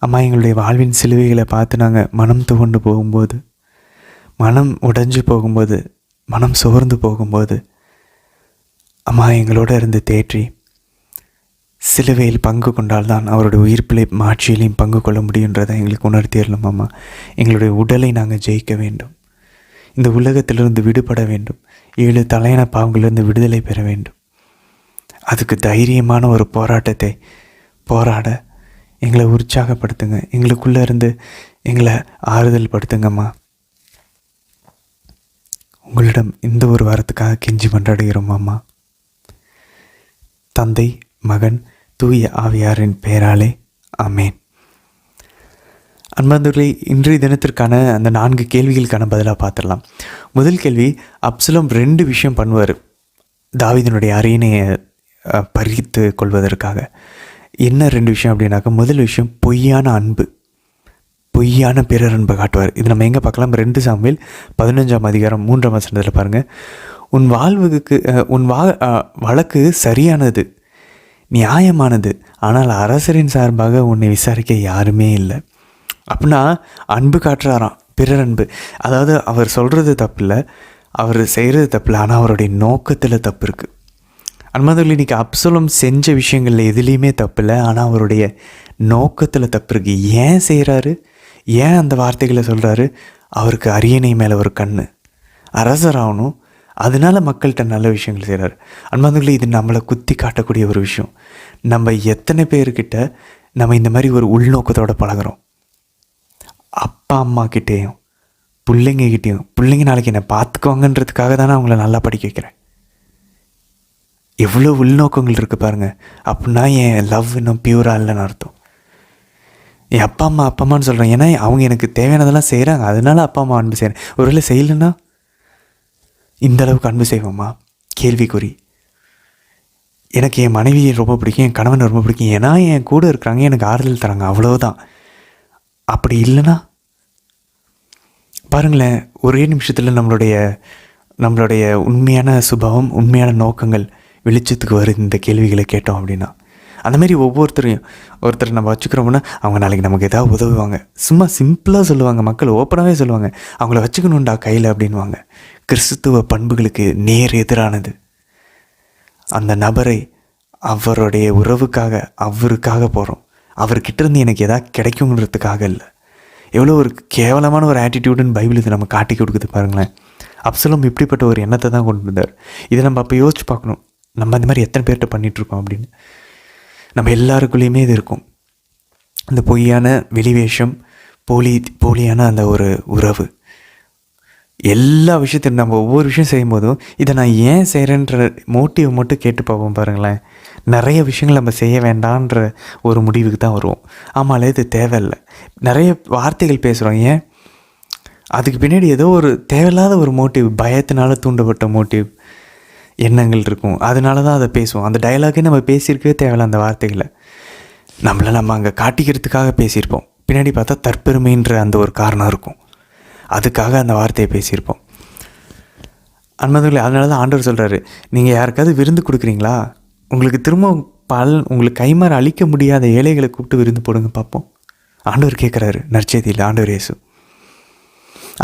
அம்மா, எங்களுடைய வாழ்வின் சிலுவைகளை பார்த்து நாங்கள் மனம் துவண்டு போகும்போது, மனம் உடைஞ்சு போகும்போது, மனம் சோர்ந்து போகும்போது, அம்மா எங்களோட இருந்து தேற்றி சிலுவையில் பங்கு கொண்டால்தான் அவருடைய உயிர்ப்பிலை மாட்சியிலையும் பங்கு கொள்ள முடியுன்றதை எங்களுக்கு உணர்த்திடலாம். அம்மா, எங்களுடைய உடலை நாங்கள் ஜெயிக்க வேண்டும், இந்த உலகத்திலிருந்து விடுபட வேண்டும், 7 தலையான பாவங்களிலிருந்து விடுதலை பெற வேண்டும். அதுக்கு தைரியமான ஒரு போராட்டத்தை போராட எங்களை உற்சாகப்படுத்துங்க, எங்களுக்குள்ளே இருந்து எங்களை ஆறுதல் படுத்துங்கம்மா. உங்களிடம் இந்த ஒரு வாரத்துக்காக கெஞ்சி மன்றாடுகிறோம் அம்மா. தந்தை, மகன், தூய ஆவியாரின் பெயராலே ஆமேன். அன்பார்ந்தவர்களே, இன்றைய தினத்திற்கான அந்த 4 கேள்விகளுக்கான பதிலாக பார்த்துடலாம். முதல் கேள்வி, அப்சலோம் 2 விஷயம் பண்ணுவார் தாவீதினுடைய அரியணையை பறித்து கொள்வதற்காக. என்ன 2 விஷயம் அப்படின்னாக்கா, முதல் விஷயம் பொய்யான அன்பு, பொய்யான பிறர் அன்பை காட்டுவார். இது நம்ம எங்கே பார்க்கலாம்? 2 சாமுவேல் 15ஆம் அதிகாரம் 3ஆம் வசனத்தில் பாருங்கள். உன் வழக்கு சரியானது, நியாயமானது, ஆனால் அரசரின் சார்பாக உன்னை விசாரிக்க யாருமே இல்லை. அப்படின்னா அன்பு காட்டுறாராம், பிறர் அன்பு. அதாவது அவர் சொல்கிறது தப்பு இல்லை, அவர் செய்கிறது தப்பு இல்லை, ஆனால் அவருடைய நோக்கத்தில் தப்பு இருக்குது. அன்பார்ந்தவர்களே, இன்றைக்கி அப்சலோம் செஞ்ச விஷயங்களில் எதுலேயுமே தப்பு இல்லை, ஆனால் அவருடைய நோக்கத்தில் தப்பு இருக்குது. ஏன் செய்கிறாரு, ஏன் அந்த வார்த்தைகளை சொல்கிறாரு? அவருக்கு அரியணை மேலே ஒரு கண், அரசராகணும், அதனால மக்கள்கிட்ட நல்ல விஷயங்கள் செய்கிறார். அன்பார்ந்தவர்களே, இது நம்மளை குத்தி காட்டக்கூடிய ஒரு விஷயம். நம்ம எத்தனை பேர்கிட்ட நம்ம இந்த மாதிரி ஒரு உள்நோக்கத்தோடு பழகிறோம்? அப்பா அம்மா கிட்டேயும் பிள்ளைங்ககிட்டேயும், பிள்ளைங்க நாளைக்கு என்னை பார்த்துக்குவாங்கன்றதுக்காக தானே அவங்கள நல்லா படிக்க வைக்கிறேன். எவ்வளோ உள்நோக்கங்கள் இருக்குது பாருங்கள். அப்படின்னா என் லவ் இன்னும் பியூராக இல்லைன்னு அர்த்தம். என் அப்பா அம்மான்னு சொல்கிறேன், ஏன்னா அவங்க எனக்கு தேவையானதெல்லாம் செய்கிறாங்க, அதனால அப்பா அம்மா அன்பு செய்கிறேன். ஒருவேளை செய்யலைன்னா இந்த அளவுக்கு அன்பு செய்வோமா? கேள்விக்குறி. எனக்கு என் மனைவியை ரொம்ப பிடிக்கும், என் கணவனை ரொம்ப பிடிக்கும், ஏன்னா என் கூட இருக்கிறாங்க, எனக்கு ஆறுதல் தராங்க, அவ்வளோதான். அப்படி இல்லைன்னா பாருங்களேன், ஒரே நிமிஷத்தில் நம்மளுடைய உண்மையான சுபாவம், உண்மையான நோக்கங்கள் வெளிச்சத்துக்கு வருது இந்த கேள்விகளை கேட்டோம் அப்படின்னா. அந்தமாரி ஒருத்தர் நம்ம வச்சுக்கிறோம்னா அவங்க நாளைக்கு நமக்கு எதாவது உதவுவாங்க. சும்மா சிம்பிளாக சொல்லுவாங்க, மக்கள் ஓப்பனாகவே சொல்லுவாங்க, அவங்கள வச்சுக்கணுண்டா கையில் அப்படின்வாங்க. கிறிஸ்துவ பண்புகளுக்கு நேர் எதிரானது. அந்த நபரை அவருடைய உறவுக்காக, அவருக்காக போகிறோம், அவர்கிட்ட இருந்து எனக்கு எதாவது கிடைக்குங்கிறதுக்காக இல்லை. எவ்வளோ ஒரு கேவலமான ஒரு ஆட்டிடியூடுன்னு பைபிள் இது நம்ம காட்டி கொடுக்குது பாருங்களேன். அப்சலோம் இப்படிப்பட்ட ஒரு எண்ணத்தை தான் கொண்டு வந்தார். இதை நம்ம அப்போ யோசிச்சு பார்க்கணும், நம்ம இந்த மாதிரி எத்தனை பேர்கிட்ட பண்ணிகிட்ருக்கோம் அப்படின்னு. நம்ம எல்லாருக்குள்ளேயுமே இது இருக்கும், இந்த பொய்யான வெளிவேஷம், போலியான அந்த ஒரு உறவு. எல்லா விஷயத்தையும் நம்ம ஒவ்வொரு விஷயம் செய்யும்போதும் இதை நான் ஏன் செய்கிறேன்ற மோட்டிவ் மட்டும் கேட்டு பார்ப்போம் பாருங்களேன். நிறைய விஷயங்கள் நம்ம செய்ய வேண்டான்ற ஒரு முடிவுக்கு தான் வருவோம். ஆமாம், இது தேவையில்லை. நிறைய வார்த்தைகள் பேசுகிறோம், ஏன்? அதுக்கு பின்னாடி ஏதோ ஒரு தேவையில்லாத ஒரு மோட்டிவ், பயத்தினால தூண்டப்பட்ட மோட்டிவ் எண்ணங்கள் இருக்கும். அதனால தான் அதை பேசுவோம். அந்த டயலாகே நம்ம பேசியிருக்கவே தேவையில்ல. அந்த வார்த்தைகளை நம்ம அங்கே காட்டிக்கிறதுக்காக பேசியிருப்போம், பின்னாடி பார்த்தா தற்பெருமைன்ற அந்த ஒரு காரணம் இருக்கும், அதுக்காக அந்த வார்த்தையை பேசியிருப்போம். அன்பார்ந்தவர்களே, அதனால தான் ஆண்டவர் சொல்கிறாரு, நீங்கள் யாருக்காவது விருந்து கொடுக்குறீங்களா, உங்களுக்கு திரும்ப உங்களுக்கு கைமாற அழிக்க முடியாத ஏழைகளை கூப்பிட்டு விருந்து போடுங்க பார்ப்போம். ஆண்டவர் கேட்குறாரு நற்செய்தியில், ஆண்டவர் இயேசு.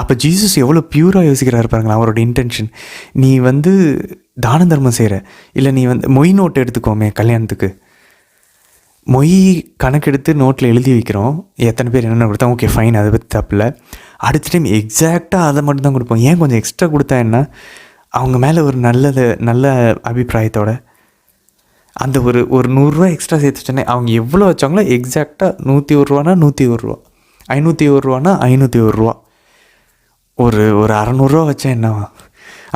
அப்போ ஜீசஸ் எவ்வளோ பியூராக யோசிக்கிறாரு பாருங்களா, அவரோட இன்டென்ஷன். நீ தான தர்மம் செய்கிற, இல்லை நீ மொய் நோட்டு எடுத்துக்கோமே, கல்யாணத்துக்கு மொய் கணக்கெடுத்து நோட்டில் எழுதி வைக்கிறோம், எத்தனை பேர் என்னென்ன கொடுத்தா, ஓகே ஃபைன், அதை பற்றி தப்பில்லை. அடுத்த டைம் எக்ஸாக்டாக அதை மட்டும் தான் கொடுப்போம். ஏன் கொஞ்சம் எக்ஸ்ட்ரா கொடுத்தா என்ன? அவங்க மேலே ஒரு நல்ல அபிப்பிராயத்தோட அந்த ஒரு 100 ரூபா எக்ஸ்ட்ரா சேர்த்து வச்சோன்னே, அவங்க எவ்வளோ வச்சாங்களோ எக்ஸாக்டாக 101 ரூபானா 101 ரூபா, 501 ரூபானா 501 ரூபா, ஒரு 600 ரூபா வச்சா என்னவா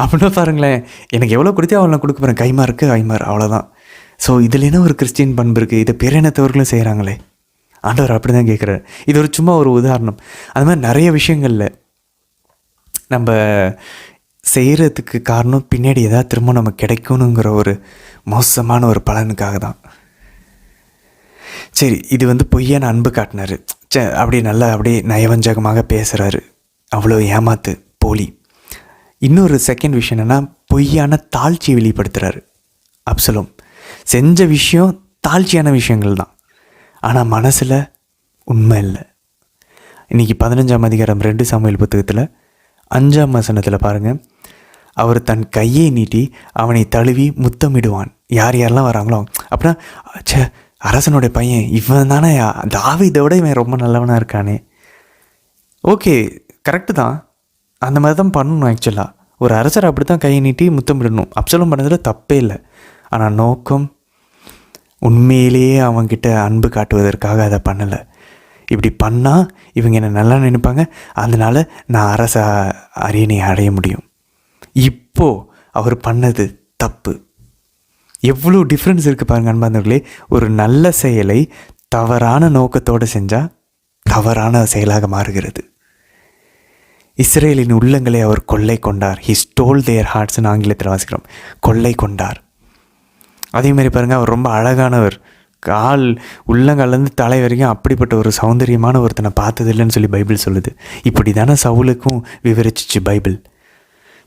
அப்படின்னா பாருங்களேன். எனக்கு எவ்வளோ கொடுத்தே அவ்வளோ கொடுக்க போகிறேன், கைமாருக்கு அவ்வளோதான். ஸோ இதில் என்ன ஒரு கிறிஸ்டின் பண்பு இருக்குது? இதை பேரினத்தவர்களும் செய்கிறாங்களே. ஆண்டவர் அப்படி தான் கேட்குறாரு. இது சும்மா ஒரு உதாரணம். அது மாதிரி நிறைய விஷயங்களில் நம்ம செய்கிறதுக்கு காரணம் பின்னாடி ஏதாவது திரும்ப நமக்கு கிடைக்கணுங்கிற ஒரு மோசமான ஒரு பலனுக்காக தான். சரி, இது வந்து பொய்யான அன்பு காட்டினார். அப்படி நல்லா அப்படியே நயவஞ்சகமாக பேசுகிறாரு. அவ்வளோ ஏமாத்து போலி. இன்னொரு செகண்ட் விஷயம் என்னென்னா, பொய்யான தாழ்ச்சியை வெளிப்படுத்துகிறாரு. அப்சலோம் செஞ்ச விஷயம் தாழ்ச்சியான விஷயங்கள் தான், ஆனால் மனசில் உண்மை இல்லை. இன்றைக்கி 15ஆம் அதிகாரம் 2 சாமுவேல் புத்தகத்தில் 5ஆம் வசனத்தில் பாருங்கள், அவர் தன் கையை நீட்டி அவனை தழுவி முத்தமிடுவான். யார் யாரெல்லாம் வராங்களோ அப்படின்னா, சே அரசனுடைய பையன் இவன் தானே, தாவீதை விட இவன் ரொம்ப நல்லவனாக இருக்கானே. ஓகே, கரெக்டு தான், அந்த மாதிரி தான் பண்ணணும். ஆக்சுவலாக ஒரு அரசர் அப்படி தான் கையை நீட்டி முத்தமிடணும். அப்சலோம் பண்ணதில் தப்பே இல்லை. ஆனால் நோக்கம் உண்மையிலேயே அவங்கக்கிட்ட அன்பு காட்டுவதற்காக அதை பண்ணலை. இப்படி பண்ணால் இவங்க என்ன நல்லா நினைப்பாங்க, அதனால் நான் அரச அரியணை அடைய முடியும். இப்போது அவர் பண்ணது தப்பு. எவ்வளோ டிஃப்ரென்ஸ் இருக்குது பாருங்கள் அன்பார்ந்தவர்களே. ஒரு நல்ல செயலை தவறான நோக்கத்தோடு செஞ்சால் தவறான செயலாக மாறுகிறது. இஸ்ரேலின் உள்ளங்களை அவர் கொள்ளை கொண்டார். ஹி ஸ்டோல் தேர் ஹார்ட்ஸ்னு ஆங்கிலத்தில் வாசிக்கிறோம். கொள்ளை கொண்டார். அதேமாதிரி பாருங்கள், அவர் ரொம்ப அழகானவர். கால் உள்ளங்காலேருந்து தலை வரைக்கும் அப்படிப்பட்ட ஒரு சௌந்தரியமான ஒருத்தனை பார்த்ததில்லைன்னு சொல்லி பைபிள் சொல்லுது. இப்படி தானே சவுலுக்கும் விவரிச்சிச்சு பைபிள்.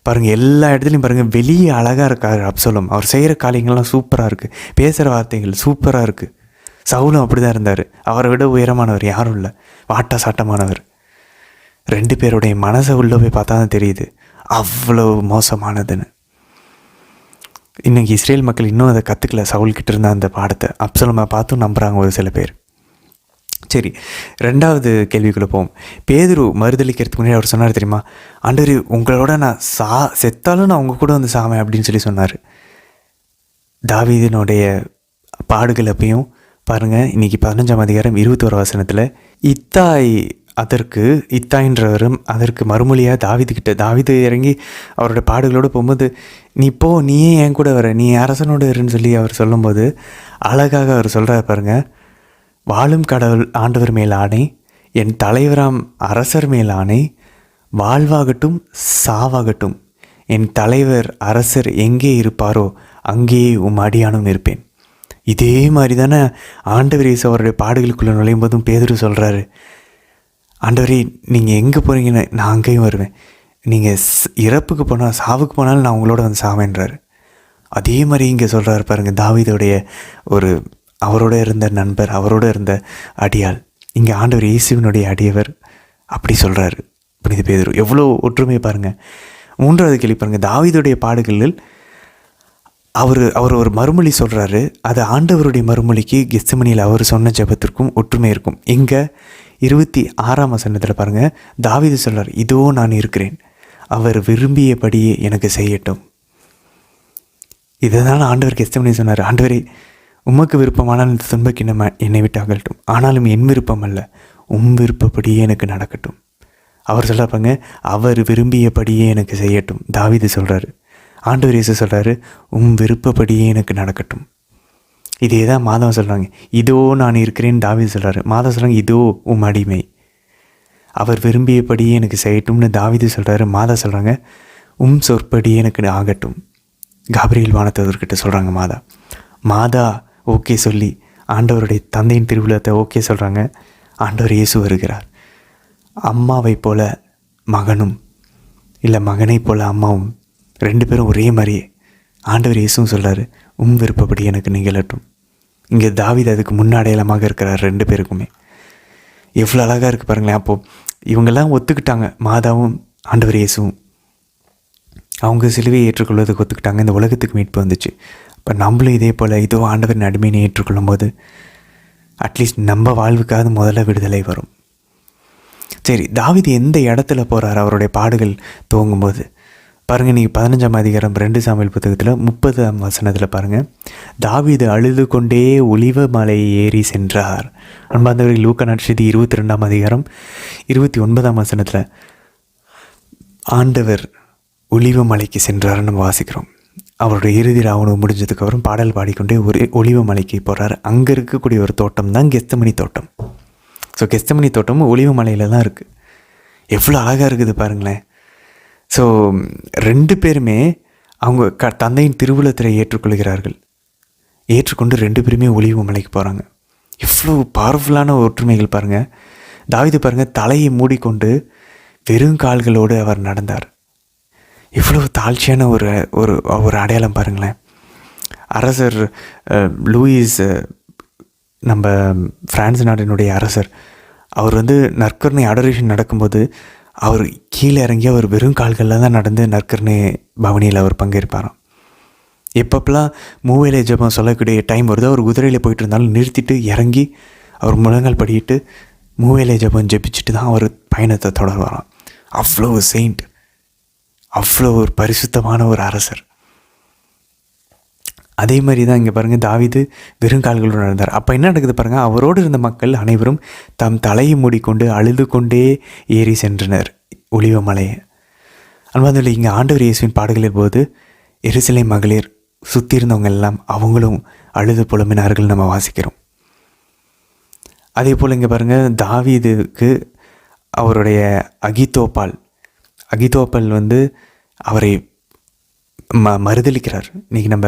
பாருங்கள், எல்லா இடத்துலையும் பாருங்கள், வெளியே அழகாக இருக்கார் அப்சலோம். அவர் செய்கிற காரியங்கள்லாம் சூப்பராக இருக்குது, பேசுகிற வார்த்தைகள் சூப்பராக இருக்குது. சவுலும் அப்படி தான் இருந்தார். அவரை விட உயரமானவர் யாரும் இல்லை, வாட்டா சாட்டமானவர். 2 பேருடைய மனசை உள்ளே போய் பார்த்தா தான் தெரியுது அவ்வளோ மோசமானதுன்னு. இன்றைக்கி இஸ்ரேல் மக்கள் இன்னும் அதை கற்றுக்கல. சவுல்கிட்ட இருந்த அந்த பாடத்தை அப்சலோமை பார்த்தும் நம்புகிறாங்க ஒரு சில பேர். சரி, 2வது கேள்விக்குள்ளே போவோம். பேதுரு மறுதளிக்கிறதுக்கு முன்னாடி அவர் சொன்னார் தெரியுமா, ஆண்டவரே உங்களோட நான் செத்தாலும் நான் உங்கள் கூட வந்து சாவேன் அப்படின்னு சொல்லி சொன்னார். தாவீதினுடைய பாடுகள் அப்பையும் பாருங்கள். இன்றைக்கி 15ஆம் அதிகாரம் 21 வசனத்தில் இத்தாயின்றவரும் அதற்கு மறுமொழியாக தாவீது இறங்கி அவரோட பாடுகளோடு போகும்போது, நீயே என் கூட வர, நீ அரசனோடு இருன்னு சொல்லி அவர் சொல்லும்போது அழகாக அவர் சொல்கிறார் பாருங்கள். வாழும் கடவுள் ஆண்டவர் மேல் ஆணை, என் தலைவராம் அரசர் மேல் ஆணை, வாழ்வாகட்டும் சாவாகட்டும் என் தலைவர் அரசர் எங்கே இருப்பாரோ அங்கேயே அடியானும் இருப்பேன். இதே மாதிரி தானே ஆண்டவர் இயேசு அவருடைய பாடுகளுக்குள்ளே நுழையும் போதும் பேதுரு சொல்கிறாரு, ஆண்டவரே நீங்கள் எங்கே போகிறீங்கன்னு நான் அங்கேயும் வருவேன், நீங்கள் இறப்புக்கு போனால் சாவுக்கு போனாலும் நான் உங்களோட வந்து சாவேன்றார். அதே மாதிரி இங்கே சொல்கிறாரு பாருங்கள், தாவீதுடைய அவரோட இருந்த நண்பர், அவரோட இருந்த அடியாள், இங்கே ஆண்டவர் இயேசுவினுடைய அடியவர் அப்படி சொல்கிறாரு புனித பேதுரு. எவ்வளோ ஒற்றுமை பாருங்கள். 3வது கேள்வி பாருங்கள், தாவீதுடைய பாடுகளில் அவர் ஒரு மறுமொழி சொல்கிறாரு. அது ஆண்டவருடைய மறுமொழிக்கு கெத்செமனியில் அவர் சொன்ன ஜெபத்திற்கும் ஒற்றுமை இருக்கும். இங்கே 26ஆம் வசனத்தில் பாருங்கள், தாவீது சொல்கிறார், இதோ நான் இருக்கிறேன், அவர் விரும்பியபடியே எனக்கு செய்யட்டும். இதை தான் ஆண்டவர் கெத்செமனி சொன்னார். ஆண்டவரே உமக்கு விருப்பமானால் இந்த துன்பக்கிண்ணம் என்னை விட்டு அகலட்டும், ஆனாலும் என் விருப்பம் அல்ல, விருப்பப்படியே எனக்கு நடக்கட்டும். அவர் சொல்கிறாங்க, அவர் விரும்பியபடியே எனக்கு செய்யட்டும். தாவீது சொல்கிறாரு. ஆண்டவர் இயேசு சொல்கிறாரு, விருப்பப்படியே எனக்கு நடக்கட்டும். இதே தான் மாதவன் சொல்கிறாங்க, இதோ நான் இருக்கிறேன். தாவீது சொல்கிறாரு. மாதவன் சொல்கிறாங்க, இதோ அடிமை, அவர் விரும்பியபடியே எனக்கு செய்யட்டும்னு தாவீது சொல்கிறாரு. மாதா சொல்கிறாங்க, சொற்படியே எனக்கு ஆகட்டும். காபிரியேல் வானதூதர்கிட்ட சொல்கிறாங்க மாதா ஓகே சொல்லி ஆண்டவருடைய தந்தையின் திருவிழத்தை ஓகே சொல்கிறாங்க. ஆண்டவர் இயேசு வருகிறார். அம்மாவை போல மகனும் இல்லை மகனை போல அம்மாவும் 2 பேரும் ஒரே மாதிரியே ஆண்டவர் இயேசுவும் சொல்கிறாரு, விருப்பப்படி எனக்கு நிகழட்டும். இங்கே தாவீது அதுக்கு முன்னாடையாளமாக இருக்கிறார் 2 பேருக்குமே. எவ்வளோ அழகாக இருக்குது பாருங்களேன். அப்போது இவங்கெல்லாம் ஒத்துக்கிட்டாங்க, மாதாவும் ஆண்டவர் இயேசுவும் அவங்க சிலுவையை ஏற்றுக்கொள்வதுக்கு ஒத்துக்கிட்டாங்க. இந்த உலகத்துக்கு மீட்பு வந்துச்சு. இப்போ நம்மளும் இதே போல் இதோ ஆண்டவரின் அடிமையை ஏற்றுக்கொள்ளும் போது அட்லீஸ்ட் நம்ம வாழ்வுக்காவது முதல்ல விடுதலை வரும். சரி, தாவீது எந்த இடத்துல போகிறார் அவருடைய பாடுகள் துவங்கும்போது பாருங்கள். நீங்கள் 15ஆம் அதிகாரம் 2 சாமுவேல் புத்தகத்தில் 30ஆம் வசனத்தில் பாருங்கள், தாவீது அழுது கொண்டே ஒலிவ மலை ஏறி சென்றார். அன்பார்ந்தவர்கள், லூக்கா நற்செய்தி 22ஆம் அதிகாரம் 29ஆம் வசனத்தில் ஆண்டவர் ஒலிவ மலைக்கு சென்றார்னு நம்ம வாசிக்கிறோம். அவருடைய இறுதி ராவணம் முடிஞ்சதுக்கப்புறம் பாடல் பாடிக்கொண்டே ஒலிவ மலைக்கு போகிறார். அங்கே இருக்கக்கூடிய ஒரு தோட்டம் தான் கெத்செமனி தோட்டம். ஸோ கெத்செமனி தோட்டமும் ஒலிவ மலையில் தான் இருக்குது. எவ்வளோ அழகாக இருக்குது பாருங்களேன். ஸோ 2 பேருமே அவங்க தந்தையின் திருவுளத்தை ஏற்றுக்கொள்கிறார்கள். ஏற்றுக்கொண்டு 2 பேருமே ஒலிவ மலைக்கு போகிறாங்க. எவ்வளோ பவர்ஃபுல்லான ஒற்றுமைகள் பாருங்கள். தாவீது பாருங்கள், தலையை மூடிக்கொண்டு வெறும் கால்களோடு அவர் நடந்தார். இவ்வளோ தாழ்ச்சியான ஒரு ஒரு ஒரு அடையாளம் பாருங்களேன். அரசர் லூயிஸ், நம்ம பிரான்ஸ் நாட்டினுடைய அரசர், அவர் நற்கருணை அடரேஷன் நடக்கும்போது அவர் கீழே இறங்கி அவர் வெறும் கால்களில் தான் நடந்து நற்கருணை பவனியில் அவர் பங்கேற்பாராம். எப்பப்பெல்லாம் மூவேலை ஜெபம் சொல்லக்கூடிய டைம் வருதோ, அவர் குதிரையில் போயிட்டு இருந்தாலும் நிறுத்திட்டு இறங்கி அவர் முழங்கால் படிட்டு மூவேலை ஜெபம் ஜெபிச்சுட்டு தான் அவர் பயணத்தை தொடர்வாராம். அவ்வளோ செயிண்ட், அவ்வளோ ஒரு பரிசுத்தமான ஒரு அரசர். அதே மாதிரி தான் இங்கே பாருங்கள், தாவீது வெறுங்கால்களோடு நடந்தார். அப்போ என்ன நடக்குது பாருங்கள், அவரோடு இருந்த மக்கள் அனைவரும் தம் தலையை மூடிக்கொண்டு அழுது கொண்டே ஏறி சென்றனர் ஒலிவ மலையை. அன்பார்ந்தவர்களே, இங்கே ஆண்டவர் இயேசுவின் பாடுகளின் போது எருசலேம் மகளிர் சுற்றி இருந்தவங்க எல்லாம் அவங்களும் அழுது புலம்பினார்கள் நம்ம வாசிக்கிறோம். அதே போல் இங்கே பாருங்கள், தாவீதுக்கு அவருடைய அகித்தோப்பால் அவரை மறுதளிக்கிறார். இன்றைக்கி நம்ம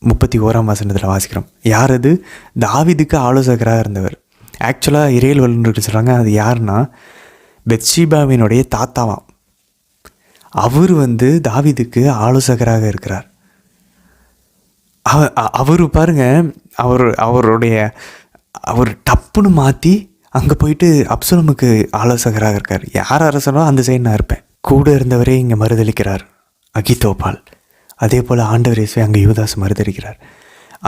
31ஆம் வசனத்தில் வாசிக்கிறோம். யார் அது? தாவீதுக்கு ஆலோசகராக இருந்தவர். ஆக்சுவலாக இறையல் வல்லுநர்கள் சொல்கிறாங்க, அது யாருன்னா பெத்ஷிபாவினுடைய தாத்தாவாம். அவர் தாவீதுக்கு ஆலோசகராக இருக்கிறார். அவர் பாருங்க, அவர் டப்புன்னு மாற்றி அங்கே போயிட்டு அப்சலோமுக்கு ஆலோசகராக இருக்கார். யார் அரசனோ அந்த சைடு நான் இருப்பேன். கூட இருந்தவரே இங்கே மறுதளிக்கிறார், அகித்தோப்பால். அதே போல் ஆண்டவர் இயேசுவை அங்கே யூதாஸ் மறுதளிக்கிறார்.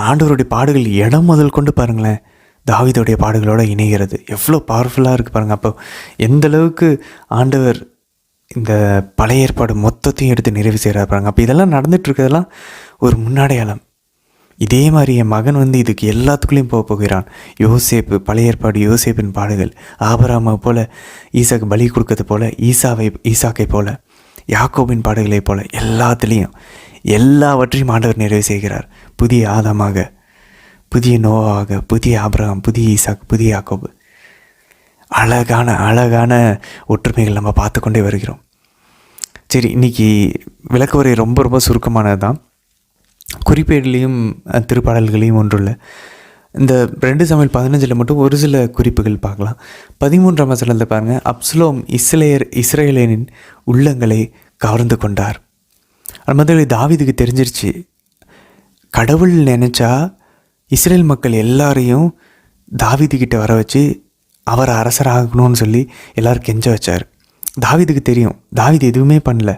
ஆண்டவருடைய பாடுகள் இடம் முதல் கொண்டு பாருங்களேன், தாவீதுடைய பாடுகளோடு இணைகிறது. எவ்வளோ பவர்ஃபுல்லாக இருக்குது பாருங்கள். அப்போ எந்த அளவுக்கு ஆண்டவர் இந்த பழைய ஏற்பாடு மொத்தத்தையும் எடுத்து நிறைவு செய்கிறார் பாருங்க. அப்போ இதெல்லாம் நடந்துகிட்ருக்கிறதெல்லாம் ஒரு முன்னடையாளம். இதே மாதிரி என் மகன் இதுக்கு எல்லாத்துக்குள்ளேயும் போகிறான். யோசேப்பு, பழைய ஏற்பாடு யோசேப்பின் பாடுகள், ஆபிரகாமை போல் ஈசாக்கு பலி கொடுக்கறது போல், ஈசாக்கை போல், யாக்கோபின் பாடுகளை போல் எல்லாவற்றையும் ஆண்டவர் நிறைவு செய்கிறார். புதிய ஆதாமாக, புதிய நோவாக, புதிய ஆபிரகாம், புதிய ஈசாக்கு, புதிய யாக்கோபு. அழகான ஒற்றுமைகள் நம்ம பார்த்து கொண்டே வருகிறோம். சரி, இன்றைக்கி விளக்குவரை ரொம்ப சுருக்கமானது தான். குறிப்பேடுலேயும் திருப்பாடல்களையும் ஒன்றுள்ள இந்த 2 சாமுவேல் 15 மட்டும் ஒரு சில குறிப்புகள் பார்க்கலாம். 13ஆம் வசனத்தில் பாருங்கள், அப்சலோம் இஸ்ரேலின் உள்ளங்களை கவர்ந்து கொண்டார். அது மாதிரி தாவீதுக்கு தெரிஞ்சிருச்சு, கடவுள் நினச்சா இஸ்ரேல் மக்கள் எல்லாரையும் தாவீதுக்கிட்ட வர வச்சு அவர் அரசராகணும்னு சொல்லி எல்லோரும் கெஞ்ச வச்சார். தாவீதுக்கு தெரியும், தாவீது எதுவுமே பண்ணல.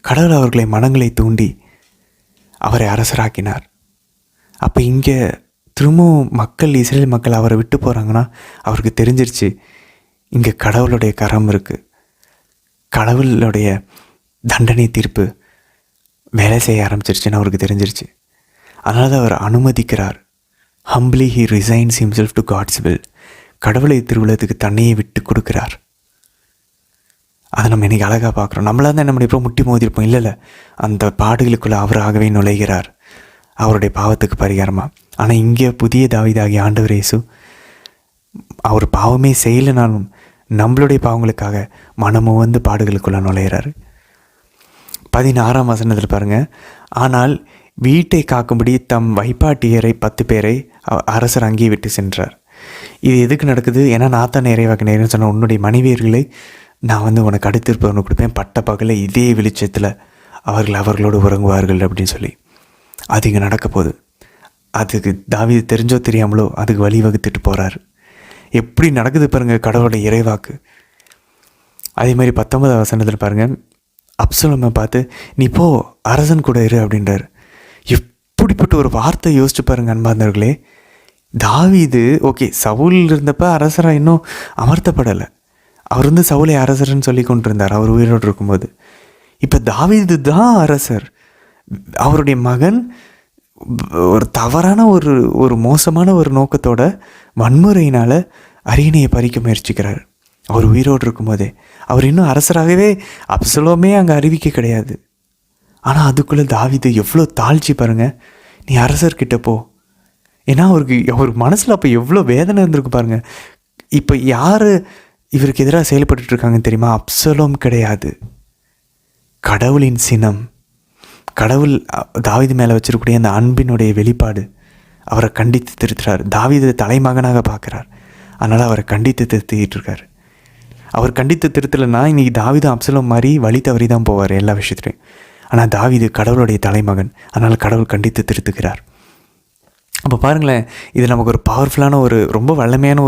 கடவுள் அவர்களை மனங்களை தூண்டி அவரை அரசராக்கினார். அப்போ இங்கே திரும்பவும் இஸ்ரேல் மக்கள் அவரை விட்டு போகிறாங்கன்னா அவருக்கு தெரிஞ்சிருச்சு, இங்கே கடவுளுடைய கரம் இருக்குது, கடவுளுடைய தண்டனை தீர்ப்பு வேலை செய்ய ஆரம்பிச்சிருச்சுன்னு அவருக்கு தெரிஞ்சிருச்சு. அதனால தான் அவர் அனுமதிக்கிறார். Humbly he resigns himself to God's will. கடவுளை திருவுலகத்துக்கு தன்னையே விட்டு கொடுக்குறார். அதை நம்ம இன்றைக்கி அழகாக பார்க்குறோம். நம்மளாக தான் நம்ம இப்போ முட்டி மோதிருப்போம். இல்லை, அந்த பாடுகளுக்குள்ளே அவராகவே நுழைகிறார், அவருடைய பாவத்துக்கு பரிகாரமாக. ஆனால் இங்கே புதிய தாவீதாகிய ஆண்டவர் இயேசு அவர் பாவமே செய்யலைனாலும் நம்மளுடைய பாவங்களுக்காக மனமும் பாடுகளுக்குள்ளே நுழைகிறார். 16ஆம் வசனத்தில் பாருங்கள், ஆனால் வீட்டை காக்கும்படி தம் வைப்பாட்டியரை 10 பேரை அரசர் அங்கே விட்டு சென்றார். இது எதுக்கு நடக்குது? ஏன்னா நான் தான் நிறைவாக்க நேரம் சொன்ன உன்னுடைய மனைவியர்களை நான் உனக்கு அடுத்திருப்பவனு கொடுப்பேன், பட்ட பகல இதே வெளிச்சத்தில் அவர்களோடு உறங்குவார்கள் அப்படின்னு சொல்லி. அது இங்கே நடக்க போகுது. அதுக்கு தாவீது தெரிஞ்சோ தெரியாமலோ அதுக்கு வழிவகுத்துட்டு போகிறார். எப்படி நடக்குது பாருங்கள் கடவுளுடைய இறைவாக்கு. அதே மாதிரி 19ஆம் வசனத்தில் பாருங்கள், அப்சலோமை பார்த்து நீ போ அரசன் கூட இரு அப்படின்றார். எப்படிப்பட்ட ஒரு வார்த்தை யோசிச்சு பாருங்கள் அன்பார்ந்தவர்களே. தாவீது ஓகே, சவுல் இருந்தப்போ அரசராக இன்னும் அமர்த்தப்படலை. அவர் சவுலை அரசர்னு சொல்லி கொண்டு இருந்தார் அவர் உயிரோடு இருக்கும்போது. இப்போ தாவீது தான் அரசர். அவருடைய மகன் ஒரு தவறான ஒரு மோசமான ஒரு நோக்கத்தோட வன்முறையினால் அரியணையை பறிக்க முயற்சிக்கிறார் அவர் உயிரோடு இருக்கும்போதே. அவர் இன்னும் அரசராகவே அப்சலோமே அங்கே அறிவிக்க கிடையாது. ஆனால் அதுக்குள்ளே தாவீது எவ்வளோ தாழ்ச்சி பாருங்கள், நீ அரசர்கிட்ட போ. ஏன்னா அவர் மனசில் அப்போ எவ்வளோ வேதனை இருந்திருக்கு பாருங்கள். இப்போ யார் இவருக்கு எதிராக செயல்பட்டுருக்காங்கன்னு தெரியுமா? அப்சலோம் கிடையாது, கடவுளின் சினம், கடவுள் தாவீது மேலே வச்சிருக்கக்கூடிய அந்த அன்பினுடைய வெளிப்பாடு அவரை கண்டித்து திருத்துறார். தாவீது தலைமகனாக பார்க்குறார், அதனால் அவரை கண்டித்து திருத்திக்கிட்டு இருக்கார். அவர் கண்டித்து திருத்தலைன்னா இன்றைக்கி தாவீது அப்சலோம் மாதிரி வழி தவறி தான் போவார் எல்லா விஷயத்துலையும். ஆனால் தாவீது கடவுளுடைய தலைமகன், அதனால் கடவுள் கண்டித்து திருத்துகிறார். அப்போ பாருங்களேன், இது நமக்கு ஒரு பவர்ஃபுல்லான ரொம்ப வல்லமையான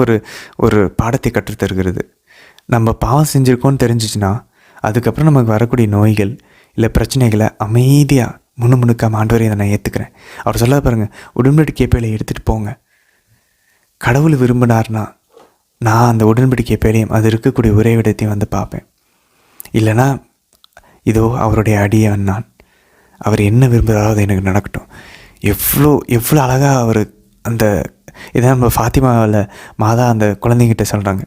ஒரு பாடத்தை கற்றுத்தருகிறது. நம்ம பாவம் செஞ்சுருக்கோன்னு தெரிஞ்சிச்சுன்னா அதுக்கப்புறம் நமக்கு வரக்கூடிய நோய்கள் இல்லை பிரச்சனைகளை அமைதியாக முணுமுணுக்காம ஆண்டவரே இதை நான் ஏற்றுக்கிறேன். அவர் சொல்ல பாருங்கள், உடன்படிக்கை பேழையை எடுத்துகிட்டு போங்க. கடவுள் விரும்பினார்னா நான் அந்த உடன்படிக்கை பேழையும் அது இருக்கக்கூடிய உறைவிடத்தையும் வந்து பார்ப்பேன். இல்லைனா இதோ அவருடைய அடியவன் நான், அவர் என்ன விரும்புகிறாரோ அது எனக்கு நடக்கட்டும். எவ்வளோ அழகாக அவர் அந்த இதான் நம்ம ஃபாத்திமாவில் மாதா அந்த குழந்தைங்கிட்ட சொல்கிறாங்க,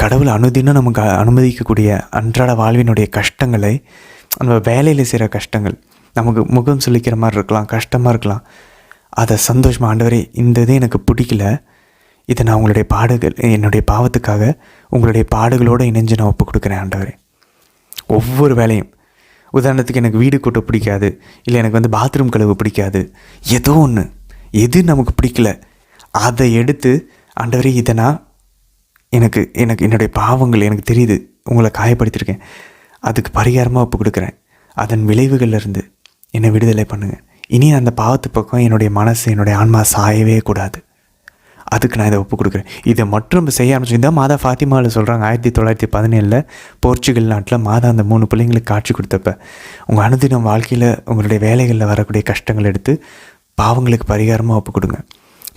கடவுள் அனுதினம் நமக்கு அனுமதிக்கக்கூடிய அன்றாட வாழ்வினுடைய கஷ்டங்களை, நம்ம வேலையில் செய்கிற கஷ்டங்கள், நமக்கு முகம் சொல்லிக்கிற மாதிரி இருக்கலாம், கஷ்டமாக இருக்கலாம், அதை சந்தோஷமாக ஆண்டவரே இந்த இது எனக்கு பிடிக்கல, இதை நான் உங்களுடைய பாடுகள் என்னுடைய பாவத்துக்காக உங்களுடைய பாடுகளோடு இணைஞ்சு நான் ஒப்பு கொடுக்குறேன் ஆண்டவரே. ஒவ்வொரு வேலையும், உதாரணத்துக்கு எனக்கு வீடு கூட்ட பிடிக்காது, இல்லை எனக்கு பாத்ரூம் கழுவு பிடிக்காது, ஏதோ ஒன்று எது நமக்கு பிடிக்கல அதை எடுத்து ஆண்டவரே இதை நான் எனக்கு என்னுடைய பாவங்கள் எனக்கு தெரியுது, உங்களை காயப்படுத்தியிருக்கேன், அதுக்கு பரிகாரமாக ஒப்பு கொடுக்குறேன், அதன் விளைவுகள்லேருந்து என்னை விடுதலை பண்ணுங்கள். இனி அந்த பாவத்து பக்கம் என்னுடைய மனசு என்னுடைய ஆன்மா சாயவே கூடாது, அதுக்கு நான் இதை ஒப்பு கொடுக்குறேன். இதை மட்டும் செய்ய ஆரம்பிச்சிருந்தால் மாதா ஃபாத்திமாவில் சொல்கிறாங்க, 1917 போர்ச்சுகல் நாட்டில் மாதா அந்த 3 பிள்ளைங்களுக்கு காட்சி கொடுத்தப்ப, உங்கள் அனுதினம் வாழ்க்கையில் உங்களுடைய வேலைகளில் வரக்கூடிய கஷ்டங்கள் எடுத்து பாவங்களுக்கு பரிகாரமாக ஒப்பு கொடுங்க.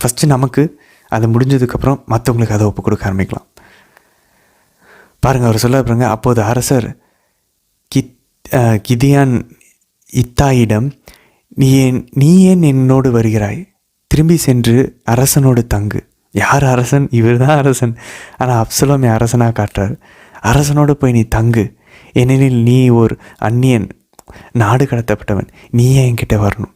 ஃபஸ்ட்டு நமக்கு அது முடிஞ்சதுக்கப்புறம் மற்றவங்களுக்கு அதை ஒப்பு கொடுக்க ஆரம்பிக்கலாம். பாருங்கள், அவர் சொல்ல பாருங்க, அப்போது அரசர் கிதியான் இத்தாயிடம், நீ ஏன் என்னோடு வருகிறாய், திரும்பி சென்று அரசனோடு தங்கு. யார் அரசன்? இவர் தான் அரசன். ஆனால் அப்சலோமை அரசனாக காட்டுறார். அரசனோடு போய் நீ தங்கு, ஏனெனில் நீ ஒரு அந்நியன், நாடு கடத்தப்பட்டவன், நீ ஏன் என்கிட்ட வரணும்.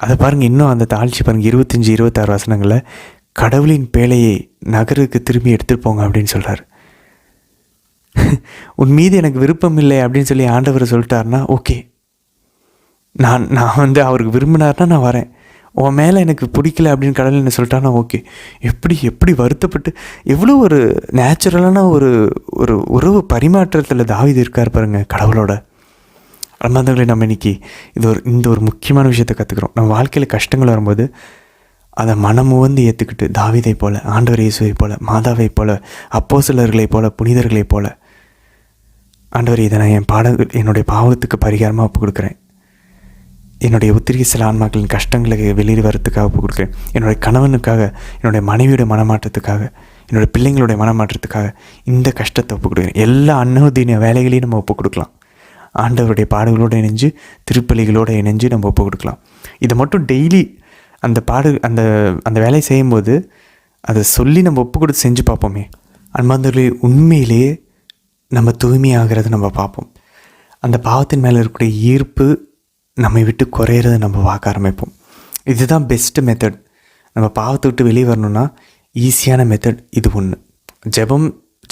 அதை பாருங்கள், இன்னும் அந்த தாழ்ச்சி பாருங்கள், 25-26 வசனங்களில் கடவுளின் பேழையை நகருக்கு திரும்பி எடுத்துகிட்டு போங்க அப்படின்னு சொல்கிறார். உன் மீது எனக்கு விருப்பம் இல்லை அப்படின்னு சொல்லி ஆண்டவர் சொல்லிட்டாருன்னா ஓகே, நான் அவருக்கு விரும்பினார்னா நான் வரேன், உன் மேலே எனக்கு பிடிக்கல அப்படின்னு கடவுள் என்ன சொல்லிட்டானா ஓகே. எப்படி வருத்தப்பட்டு எவ்வளோ ஒரு நேச்சுரலான ஒரு உறவு பரிமாற்றத்தில் தாவீது இருக்கார் பாருங்கள் கடவுளோட. அன்பார்ந்தவர்களே, நம்ம இன்னைக்கு இந்த ஒரு முக்கியமான விஷயத்தை கற்றுக்குறோம். நம்ம வாழ்க்கையில் கஷ்டங்கள் வரும்போது அதை மனமுவந்து ஏற்றுக்கிட்டு தாவீதை போல, ஆண்டவர் இயேசுவை போல, மாதாவை போல, அப்போஸ்தலர்களைப் போல, புனிதர்களைப் போல, ஆண்டவர் இதை நான் என்னுடைய பாவத்துக்கு பரிகாரமாக ஒப்பு கொடுக்குறேன், என்னுடைய உத்திரிகை சில ஆன்மாக்களின் கஷ்டங்களுக்கு வெளியே வரத்துக்காக ஒப்பு கொடுக்குறேன், என்னுடைய கணவனுக்காக, என்னுடைய மனைவியோட மனமாற்றத்துக்காக, என்னுடைய பிள்ளைங்களுடைய மனமாற்றத்துக்காக இந்த கஷ்டத்தை ஒப்பு கொடுக்குறேன். எல்லா அன்னோதின வேலைகளையும் நம்ம ஒப்பு கொடுக்கலாம். ஆண்டவருடைய பாடுகளோடு இணைஞ்சு, திருப்பலிகளோடு இணைஞ்சு நம்ம ஒப்பு கொடுக்கலாம். இதை மட்டும் டெய்லி அந்த வேலையை செய்யும்போது அதை சொல்லி நம்ம ஒப்பு கொடுத்து செஞ்சு பார்ப்போமே. அன்பார்ந்தவர்களே, உண்மையிலேயே நம்ம தூய்மையாகிறத நம்ம பார்ப்போம். அந்த பாவத்தின் மேலே இருக்கக்கூடிய ஈர்ப்பு நம்மை விட்டு குறையிறத நம்ம பார்க்க ஆரம்பிப்போம். இதுதான் பெஸ்ட்டு மெத்தட். நம்ம பாவத்தை விட்டு வெளியே வரணும்னா ஈஸியான மெத்தட் இது ஒன்று.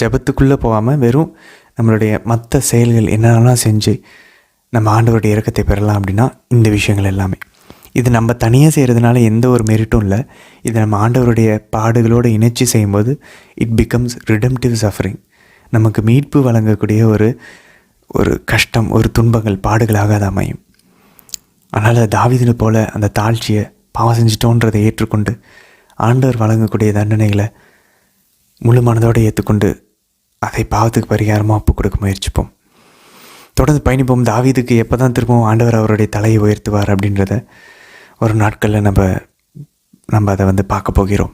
ஜெபத்துக்குள்ளே போகாமல் வெறும் நம்மளுடைய மற்ற செயல்கள் என்னென்னலாம் செஞ்சு நம்ம ஆண்டவருடைய இரக்கத்தை பெறலாம் அப்படின்னா இந்த விஷயங்கள் எல்லாமே. இது நம்ம தனியாக செய்கிறதுனால எந்த ஒரு மெரிட்டும் இல்லை. இது நம்ம ஆண்டவருடைய பாடுகளோடு இணைச்சி செய்யும்போது இட் பிகம்ஸ் ரிடம்டிவ் சஃபரிங். நமக்கு மீட்பு வழங்கக்கூடிய ஒரு கஷ்டம், ஒரு துன்பங்கள், பாடுகளாக அது அமையும். அதனால் தாவீது போல் அந்த தாழ்ச்சியை, பாவம் செஞ்சிட்டோன்றதை ஏற்றுக்கொண்டு ஆண்டவர் வழங்கக்கூடிய தண்டனைகளை முழு மனதோடு ஏற்றுக்கொண்டு அதை பாவத்துக்கு பரிகாரமாக ஒப்பு கொடுக்க முயற்சிப்போம். தொடர்ந்து பயணிப்போம். தாவீதுக்கு எப்போ தான் திரும்பவும் ஆண்டவர் அவருடைய தலையை உயர்த்துவார் அப்படின்றத ஒரு நாட்களில் நம்ம அதை பார்க்க போகிறோம்.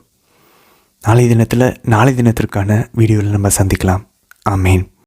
நாளை தினத்திற்கான வீடியோவில் நம்ம சந்திக்கலாம். ஆமேன்.